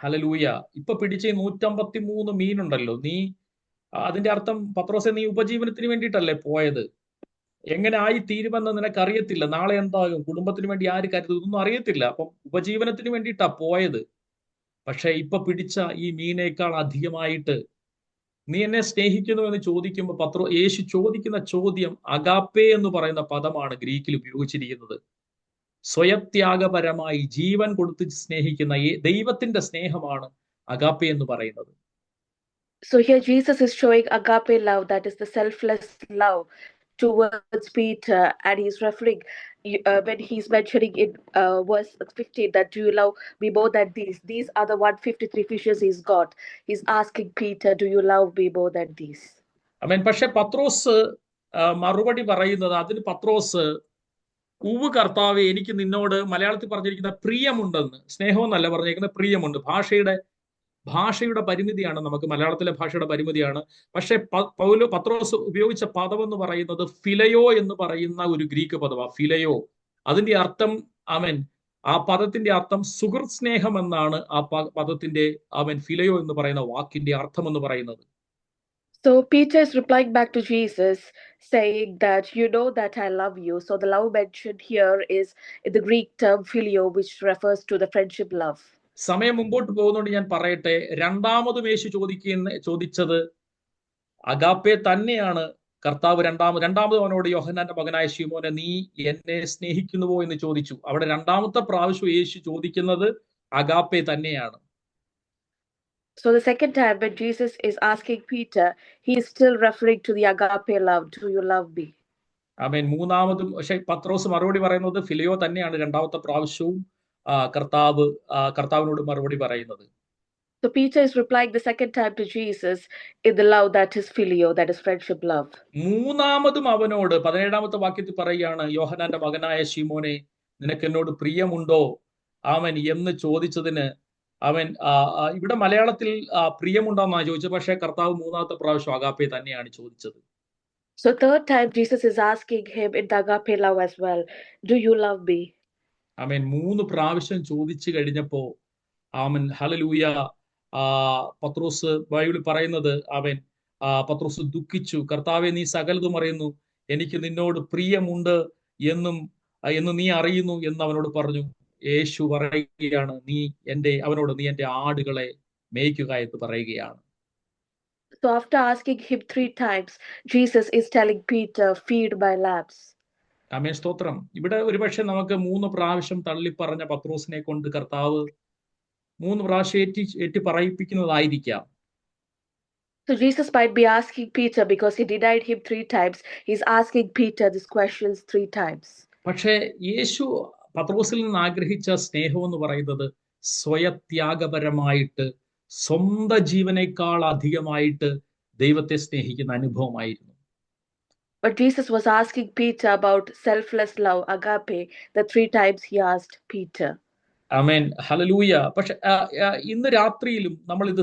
Speaker 1: Hallelujah. ഇപ്പൊ പിടിച്ച 153 മീനുണ്ടല്ലോ, നീ അതിന്റെ അർത്ഥം പത്രോസെ, നീ ഉപജീവനത്തിന് വേണ്ടിയിട്ടല്ലേ പോയത്? എങ്ങനെ ആയി തീരുമെന്ന് നിനക്ക് അറിയത്തില്ല. നാളെ എന്താകും, കുടുംബത്തിന് വേണ്ടി ആര് കരുതും, ഇതൊന്നും അറിയത്തില്ല. അപ്പം ഉപജീവനത്തിന് വേണ്ടിയിട്ടാ പോയത്. പക്ഷെ ഇപ്പൊ പിടിച്ച ഈ മീനേക്കാൾ അധികമായിട്ട് നീ എന്നെ സ്നേഹിക്കുന്നു എന്ന് ചോദിക്കുമ്പോൾ യേശു ചോദിക്കുന്ന ചോദ്യം അഗാപ്പേ എന്ന് പറയുന്ന പദമാണ് ഗ്രീക്കിൽ ഉപയോഗിച്ചിരിക്കുന്നത്. സ്വയത്യാഗപരമായി ജീവൻ കൊടുത്ത് സ്നേഹിക്കുന്ന ദൈവത്തിന്റെ സ്നേഹമാണ് അഗാപ്പേ എന്ന് പറയുന്നത്.
Speaker 2: So here Jesus is showing agape love, that is the selfless love towards Peter, and he's referring when he's mentioning in verse 15 that do you love me more than these? These are the 153 fishes he's got. He's asking Peter, do you love me more than these?
Speaker 1: ആമേൻ. പക്ഷെ പത്രോസ് മറുപടി പറയുന്നത്, അതിന് പത്രോസ്, ഉവ്വ് കർത്താവേ, എനിക്ക് നിന്നോട്, മലയാളത്തിൽ പറഞ്ഞിരിക്കുന്ന പ്രിയമുണ്ടെന്ന്, സ്നേഹമെന്നല്ല പറഞ്ഞിരിക്കുന്നത്, പ്രിയമുണ്ട്. ഭാഷയുടെ പരിമിതിയാണ്, നമുക്ക് മലയാളത്തിലെ ഭാഷയുടെ പരിമിതിയാണ്. പക്ഷെ പത്രോസ് ഉപയോഗിച്ച പദം എന്ന് പറയുന്നത് ഫിലയോ എന്ന് പറയുന്ന ഒരു ഗ്രീക്ക് പദമാണ്. ഫിലയോ, അതിന്റെ അർത്ഥം ആ പദത്തിന്റെ അർത്ഥം സുഹൃത് സ്നേഹം എന്നാണ്. ആ പദത്തിന്റെ ഫിലയോ എന്ന് പറയുന്ന വാക്കിന്റെ അർത്ഥം എന്ന് പറയുന്നത്.
Speaker 2: So Peter is replying back to Jesus saying that you know that I love you. So the love mentioned here is in the Greek term phileo, which refers to the friendship love.
Speaker 1: സമയം മുമ്പോട്ട് പോകുന്നതുകൊണ്ട് ഞാൻ പറയട്ടെ, രണ്ടാമതും യേശു ചോദിച്ചത് agape തന്നെയാണ്. കർത്താവ് രണ്ടാമത് അവനോട് യോഹന്നാന്റെ മകനായ ശിമോനെ, നീ എന്നെ സ്നേഹിക്കുന്നുവോ എന്ന് ചോദിച്ചു. അവിടെ രണ്ടാമത്തെ പ്രാവശ്യം യേശു ചോദിക്കുന്നത് അഗാപ്പെ തന്നെയാണ്.
Speaker 2: So the second time when Jesus is asking Peter, he is still referring to the agape love. Do you love me?
Speaker 1: ആമേൻ. മൂന്നാമതും പക്ഷെ പത്രോസ് മറുപടി പറയുന്നത് ഫിലിയോ തന്നെയാണ് രണ്ടാമത്തെ പ്രാവശ്യവും കർത്താവിനോട് മറുപടി പറയുന്നത്.
Speaker 2: So Peter is replying the second time to Jesus in the love that is filio, that is friendship love.
Speaker 1: മൂന്നാമതും അവനോട് 17ാമത്തെ വാക്യത്തിൽ പറയുകയാണ്, യോഹന്നാന്റെ മകനായ ശിമോനെ, നിനക്ക് എന്നോട് പ്രിയമുണ്ടോ അവൻ എന്ന് ചോദിച്ചതിന് അവൻ ഇവിടെ മലയാളത്തിൽ പ്രിയമുണ്ടോന്നാണ് ചോദിച്ചത്. പക്ഷെ കർത്താവ് മൂന്നാമത്തെ പ്രാവശ്യം അഗാപ്പെ തന്നെയാണ് ചോദിച്ചത്.
Speaker 2: So third time Jesus is asking him in the agape love as well, do you love me?
Speaker 1: ആമേൻ. 3 പ്രാവശ്യം ചോദിച്ചു കഴിഞ്ഞപ്പോ ആമേൻ ഹല്ലേലൂയ, പത്രോസ് ബൈബിളിൽ പറയുന്നത് പത്രോസ് ദുഃഖിച്ചു. കർത്താവെ, നീ സകലതും അറിയുന്നു, എനിക്ക് നിന്നോട് പ്രിയമുണ്ട് എന്ന് നീ അറിയുന്നു എന്ന് അവനോട് പറഞ്ഞു. യേശു പറയുകയാണ്, നീ എന്റെ ആടുകളെ മേയ്ക്കുക എന്ന് പറയുകയാണ്.
Speaker 2: So after asking him 3 times, Jesus is telling Peter, feed my lambs.
Speaker 1: ആമേൻ, സ്തോത്രം. ഇവിടെ ഒരുപക്ഷെ നമുക്ക് 3 പ്രാവശ്യം തള്ളിപ്പറഞ്ഞ പത്രോസിനെ കൊണ്ട് കർത്താവ് 3 പ്രാവശ്യം ഏറ്റി പറയിപ്പിക്കുന്നതായിരിക്കാം.
Speaker 2: So Jesus might be asking Peter, because he denied him 3 times, he's asking Peter these questions 3 times.
Speaker 1: പക്ഷേ യേശു പത്രോസിൽ നിന്ന് ആഗ്രഹിച്ച സ്നേഹം എന്ന് പറയുന്നത് സ്വയത്യാഗപരമായിട്ട്, സ്വന്തം ജീവനേക്കാൾ അധികമായിട്ട് ദൈവത്തെ സ്നേഹിക്കുന്ന അനുഭവമായിരുന്നു.
Speaker 2: But Jesus was asking Peter about selfless love, agape, the 3 times he asked Peter.
Speaker 1: Amen, hallelujah. പക്ഷെ ഇന്ന് രാത്രിയിലും നമ്മൾ ഇത്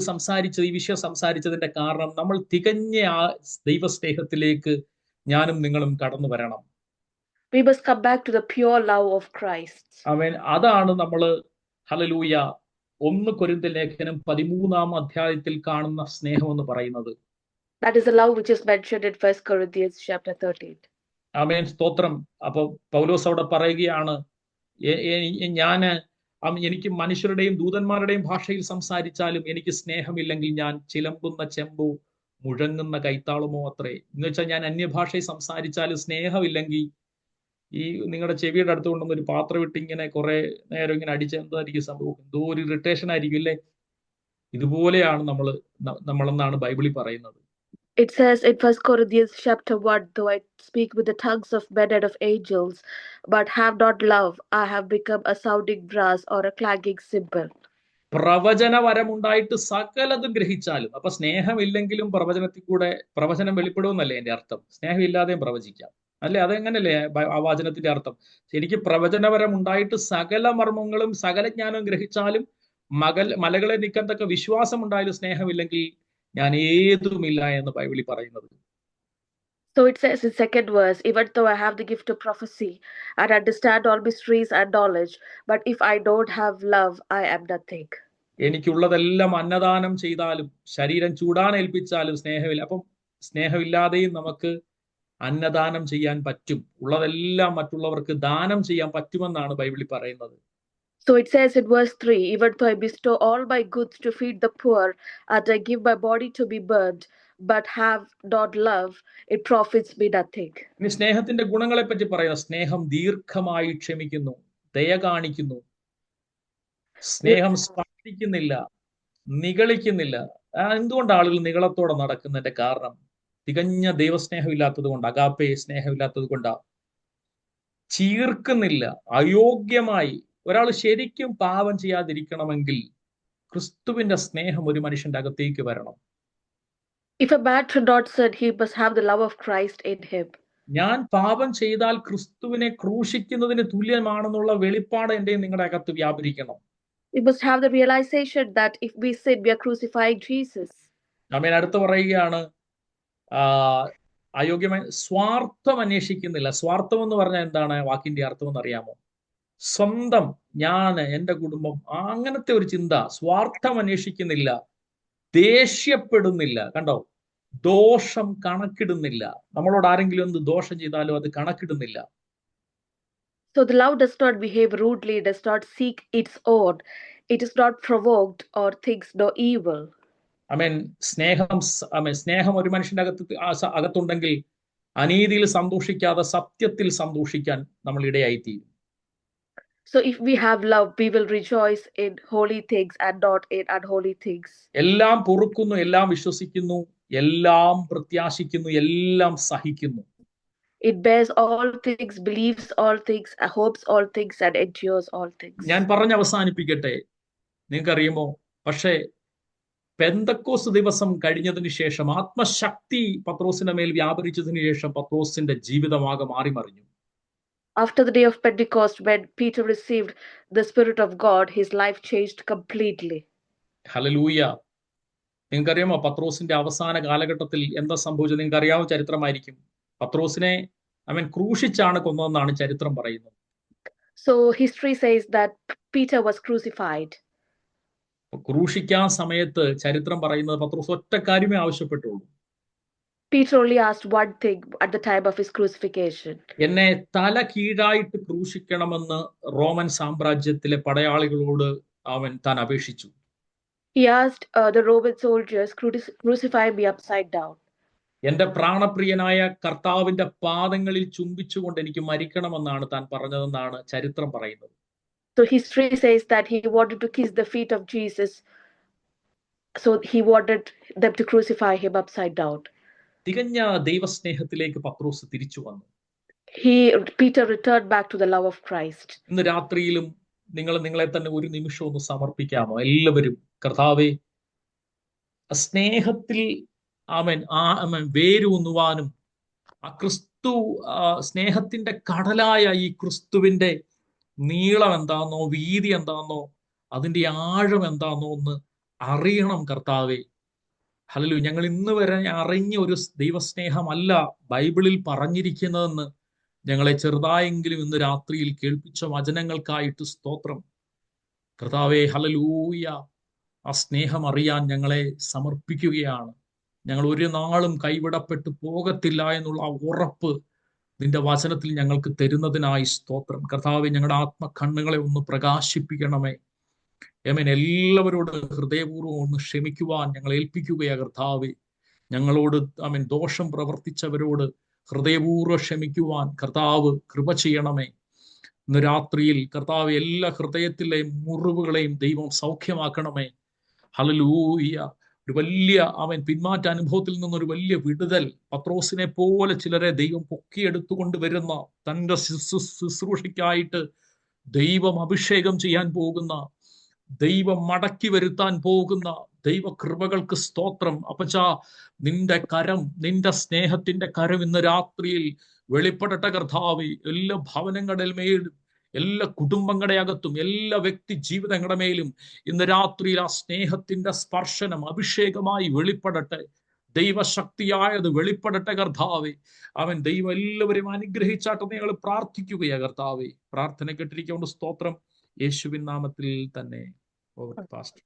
Speaker 1: ഈ വിഷയം സംസാരിച്ചതിന്റെ കാരണം, നമ്മൾ തികഞ്ഞ ആ ദൈവസ്നേഹത്തിലേക്ക് ഞാനും നിങ്ങളും കടന്നു വരണം.
Speaker 2: We must come back to the pure love of Christ.
Speaker 1: ആമേൻ. അതാണ് നമ്മൾ ഹല്ലേലൂയ 1 കൊരിന്ത്യർ ലേഖനം 13-ാം അധ്യായത്തിൽ കാണുന്ന സ്നേഹം എന്ന് പറയുന്നത്.
Speaker 2: That is the love which is mentioned in 1 Corinthians chapter 13.
Speaker 1: ആമേൻ, സ്തോത്രം. അപ്പൊ പൗലോസ് അവിടെ പറയുകയാണ്, എനിക്ക് മനുഷ്യരുടെയും ദൂതന്മാരുടെയും ഭാഷയിൽ സംസാരിച്ചാലും എനിക്ക് സ്നേഹമില്ലെങ്കിൽ ഞാൻ ചിലമ്പുന്ന ചെമ്പോ മുഴങ്ങുന്ന കൈത്താളമോ അത്രേ. എന്ന് വെച്ചാൽ, ഞാൻ അന്യഭാഷയിൽ സംസാരിച്ചാലും സ്നേഹമില്ലെങ്കിൽ ഈ നിങ്ങളുടെ ചെവിയുടെ അടുത്ത് കൊണ്ടുവന്ന് ഒരു പാത്രം ഇട്ട് ഇങ്ങനെ കുറെ നേരം ഇങ്ങനെ അടിച്ച എന്തായിരിക്കും സംഭവം? എന്തോ ഒരു ഇറിറ്റേഷൻ ആയിരിക്കും അല്ലേ? ഇതുപോലെയാണ് നമ്മളെന്നാണ് ബൈബിളിൽ പറയുന്നത്.
Speaker 2: It says in 1 Corinthians chapter 1, though I speak with the tongues of men and of angels, but have not love, I have become a sounding brass or a clanging cymbal.
Speaker 1: പ്രവചനവരമുണ്ടായിട്ട് സകലതും ഗ്രഹിച്ചാലും, അപ്പൊ സ്നേഹമില്ലെങ്കിലും പ്രവചനം വെളിപ്പെടുമെന്നല്ലേ എന്റെ അർത്ഥം? സ്നേഹമില്ലാതെയും പ്രവചിക്കാം അല്ലെ? അതെങ്ങനല്ലേ ആ വാചനത്തിന്റെ അർത്ഥം? എനിക്ക് പ്രവചനപരം ഉണ്ടായിട്ട് സകല മർമ്മങ്ങളും സകല ജ്ഞാനവും ഗ്രഹിച്ചാലും മലകളെ നിൽക്കത്തക്ക വിശ്വാസം ഉണ്ടായാലും സ്നേഹമില്ലെങ്കിൽ ഞാൻ ഏതുമില്ല എന്ന് ബൈബിളിൽ പറയുന്നത്.
Speaker 2: So it says in 2nd verse, even though I have the gift of prophecy and understand all mysteries and knowledge, but if I don't have love, I am nothing.
Speaker 1: എനിക്കുള്ളതെല്ലാം അന്നദാനം ചെയ്താലും ശരീരം ചൂടാനേൽപ്പിച്ചാലും സ്നേഹമില്ല. അപ്പം സ്നേഹമില്ലാതെയും നമുക്ക് അന്നദാനം ചെയ്യാൻ പറ്റും. ഉള്ളതെല്ലാം മറ്റുള്ളവർക്ക് ദാനം ചെയ്യാൻ പറ്റുമെന്നാണ് ബൈബിളിൽ പറയുന്നത്.
Speaker 2: So it says in verse 3, even though I bestow all my goods to feed the poor, and I give my body to be burned, but have not love, it profits me nothing.
Speaker 1: ഇനി സ്നേഹത്തിന്റെ ഗുണങ്ങളെ പറ്റി പറയാം. സ്നേഹം ദീർഘമായി ക്ഷമിക്കുന്നു, ദയ കാണിക്കുന്നു, സ്നേഹം സ്പർശിക്കുന്നില്ല, നിഗളിക്കുന്നില്ല. എന്തുകൊണ്ട് ആളുകൾ നിഗളത്തോടെ നടക്കുന്നതിന്റെ കാരണം തികഞ്ഞ ദൈവസ്നേഹം ഇല്ലാത്തത് കൊണ്ട്, അഗാപ്പെ സ്നേഹമില്ലാത്തത് കൊണ്ടാ. ചീർക്കുന്നില്ല. അയോഗ്യമായി ഒരാൾ ശരിക്കും പാപം ചെയ്യാതിരിക്കണമെങ്കിൽ ക്രിസ്തുവിന്റെ സ്നേഹം ഒരു മനുഷ്യന്റെ അകത്തേക്ക് വരണം.
Speaker 2: If a man should not sin, he must have the love of Christ in him.
Speaker 1: ഞാൻ പാപം ചെയ്താൽ ക്രിസ്തുവിനെ ക്രൂശിക്കുന്നതിന് തുല്യമാണെന്നുള്ള വെളിപ്പാട് എന്റെയും നിങ്ങളുടെ അകത്ത് വ്യാപരിക്കണം.
Speaker 2: We must have the realization that if we sin, we are crucifying Jesus.
Speaker 1: ആമേൻ. അടുത്ത് പറയുകയാണ്, അയോഗ്യമായി സ്വാർത്ഥം അന്വേഷിക്കുന്നില്ല. സ്വാർത്ഥം എന്ന് പറഞ്ഞാൽ എന്താണ്? വാക്കിന്റെ അർത്ഥം എന്ന് അറിയാമോ? സ്വന്തം, ഞാൻ, എന്റെ കുടുംബം, അങ്ങനത്തെ ഒരു ചിന്ത. സ്വാർത്ഥം അന്വേഷിക്കുന്നില്ല, ദേഷ്യപ്പെടുന്നില്ല. കണ്ടോ? ദോഷം കണക്കിടുന്നില്ല. നമ്മളോട് ആരെങ്കിലും എന്ത് ദോഷം ചെയ്താലും അത് കണക്കിടുന്നില്ല.
Speaker 2: So the love does not behave rudely, does not seek its own. It is not provoked or thinks no evil.
Speaker 1: സ്നേഹം ഒരു മനുഷ്യന്റെ അകത്തുണ്ടെങ്കിൽ അനീതിയിൽ സന്തോഷിക്കാതെ സത്യത്തിൽ സന്തോഷിക്കാൻ നമ്മൾ ഇടയായിത്തീരും.
Speaker 2: So if we have love, we will rejoice in holy things and not in unholy things.
Speaker 1: എല്ലാം പൊറുക്കുന്നു, എല്ലാം വിശ്വസിക്കുന്നു, എല്ലാം പ്രത്യാശിക്കുന്നു, എല്ലാം സഹിക്കുന്നു.
Speaker 2: It bears all things, believes all things, hopes all things, and endures all things.
Speaker 1: ഞാൻ പറഞ്ഞ് അവസാനിപ്പിക്കട്ടെ. നിങ്ങൾക്കറിയുമോ, പക്ഷേ പെന്തക്കോസ് ദിവസം കഴിഞ്ഞതിന് ശേഷം ആത്മശക്തി പത്രോസിന്റെ മേൽ വ്യാപരിച്ചതിന് ശേഷം പത്രോസിന്റെ ജീവിതമാകെ മാറിമറിഞ്ഞു.
Speaker 2: After the day of Pentecost, when Peter received the Spirit of God, his life changed completely.
Speaker 1: Hallelujah. നിങ്ങൾക്കറിയാമോ പത്രോസിന്റെ അവസാന കാലഘട്ടത്തിൽ എന്താ സംഭവിച്ചത്? നിങ്ങൾക്ക് അറിയാവുന്ന ചരിത്രമായിരിക്കും. പത്രോസിനെ ക്രൂശിച്ചാണ് കൊന്നതെന്നാണ് ചരിത്രം പറയുന്നത്.
Speaker 2: So history says that Peter was crucified.
Speaker 1: ക്രൂശിക്കാൻ സമയത്ത് ചരിത്രം പറയുന്നത് പത്രോസ് ഒറ്റ കാര്യമേ ആവശ്യപ്പെട്ടുള്ളൂ.
Speaker 2: Peter only asked one thing at the time of his crucifixion.
Speaker 1: എന്നെ തല കീഴായിട്ട് ക്രൂശിക്കണമെന്ന് റോമൻ സാമ്രാജ്യത്തിലെ പടയാളികളോട് താൻ അപേക്ഷിച്ചു.
Speaker 2: He asked the Roman soldiers, crucify me upside down.
Speaker 1: എന്റെ പ്രാണപ്രിയനായ കർത്താവിന്റെ പാദങ്ങളിൽ ചുംബിച്ചുകൊണ്ട് എനിക്ക് മരിക്കണമെന്നാണ് താൻ പറഞ്ഞതെന്നാണ് ചരിത്രം പറയുന്നത്.
Speaker 2: So history says that he wanted to kiss the feet of Jesus. So he wanted them to crucify him upside down.
Speaker 1: തികഞ്ഞ ദൈവസ്നേഹത്തിലേക്ക് പത്രോസ് തിരിച്ചു വന്നു.
Speaker 2: Peter returned back to the love of Christ.
Speaker 1: ഇന്ന് രാത്രിയിലും നിങ്ങളെ തന്നെ ഒരു നിമിഷം ഒന്ന് സമർപ്പിക്കാമോ? എല്ലാവരും കർത്താവേ, സ്നേഹത്തിൽ വേരൂന്നുവാനും ആ ക്രിസ്തു സ്നേഹത്തിന്റെ കടലായ ഈ ക്രിസ്തുവിന്റെ നീളം എന്താണെന്നോ വീതി എന്താണെന്നോ അതിന്റെ ആഴം എന്താണെന്നോ ഒന്ന് അറിയണം കർത്താവേ. ഹല്ലേലൂയ. ഞങ്ങൾ ഇന്ന് വരെ അറിഞ്ഞ ഒരു ദൈവസ്നേഹമല്ല ബൈബിളിൽ പറഞ്ഞിരിക്കുന്നതെന്ന് ഞങ്ങളെ ചെറുതായെങ്കിലും ഇന്ന് രാത്രിയിൽ കേൾപ്പിച്ച വചനങ്ങൾക്കായിട്ട് സ്തോത്രം കർത്താവേ. ഹല്ലേലൂയ. ആ സ്നേഹം അറിയാൻ ഞങ്ങളെ സമർപ്പിക്കുകയാണ്. ഞങ്ങൾ ഒരു നാളും കൈവിടപ്പെട്ടു പോകത്തില്ല എന്നുള്ള ഉറപ്പ് നിന്റെ വചനത്തിൽ ഞങ്ങൾക്ക് തരുന്നതിനായി സ്തോത്രം കർത്താവേ. ഞങ്ങളുടെ ആത്മകണ്ണുകളെ ഒന്ന് പ്രകാശിപ്പിക്കണമേ. എല്ലാവരോട് ഹൃദയപൂർവ്വം ഒന്ന് ക്ഷമിക്കുവാൻ ഞങ്ങൾ ഏൽപ്പിക്കുകയാ കർത്താവേ. ഞങ്ങളോട് ദോഷം പ്രവർത്തിച്ചവരോട് ഹൃദയപൂർവ്വം ക്ഷമിക്കുവാൻ കർത്താവ് കൃപ ചെയ്യണമേ. ഇന്ന് രാത്രിയിൽ കർത്താവ് എല്ലാ ഹൃദയത്തിലെ മുറിവുകളെയും ദൈവം സൗഖ്യമാക്കണമേ. ഹല്ലേലൂയ. ഒരു വലിയ പിന്മാറ്റ അനുഭവത്തിൽ നിന്നൊരു വലിയ വിടുതൽ പത്രോസിനെ പോലെ ചിലരെ ദൈവം പൊക്കിയെടുത്തുകൊണ്ട് വരുന്ന തന്റെ ശുശ്രൂഷയ്ക്കായിട്ട് ദൈവം അഭിഷേകം ചെയ്യാൻ പോകുന്ന, ദൈവം മടക്കി വരുത്താൻ പോകുന്ന ദൈവകൃപകൾക്ക് സ്തോത്രം. അപ്പച്ചാ, നിന്റെ കരം, നിന്റെ സ്നേഹത്തിന്റെ കരം ഇന്ന് രാത്രിയിൽ വെളിപ്പെടട്ടെ കർത്താവേ. എല്ലാ ഭവനങ്ങളുടെ മേലും, എല്ലാ കുടുംബങ്ങളുടെ അകത്തും, എല്ലാ വ്യക്തി ജീവിതങ്ങളുടെ മേലും ഇന്ന് രാത്രിയിൽ ആ സ്നേഹത്തിന്റെ സ്പർശനം അഭിഷേകമായി വെളിപ്പെടട്ടെ. ദൈവശക്തിയായത് വെളിപ്പെടട്ടെ കർത്താവേ. ദൈവം എല്ലാവരും അനുഗ്രഹിച്ചാട്ടെ ഞങ്ങൾ പ്രാർത്ഥിക്കുകയാ കർത്താവേ. പ്രാർത്ഥന കേട്ടിരിക്കൊണ്ട് സ്തോത്രം യേശുവിൻ നാമത്തിൽ തന്നെ. പാസ്റ്റർ.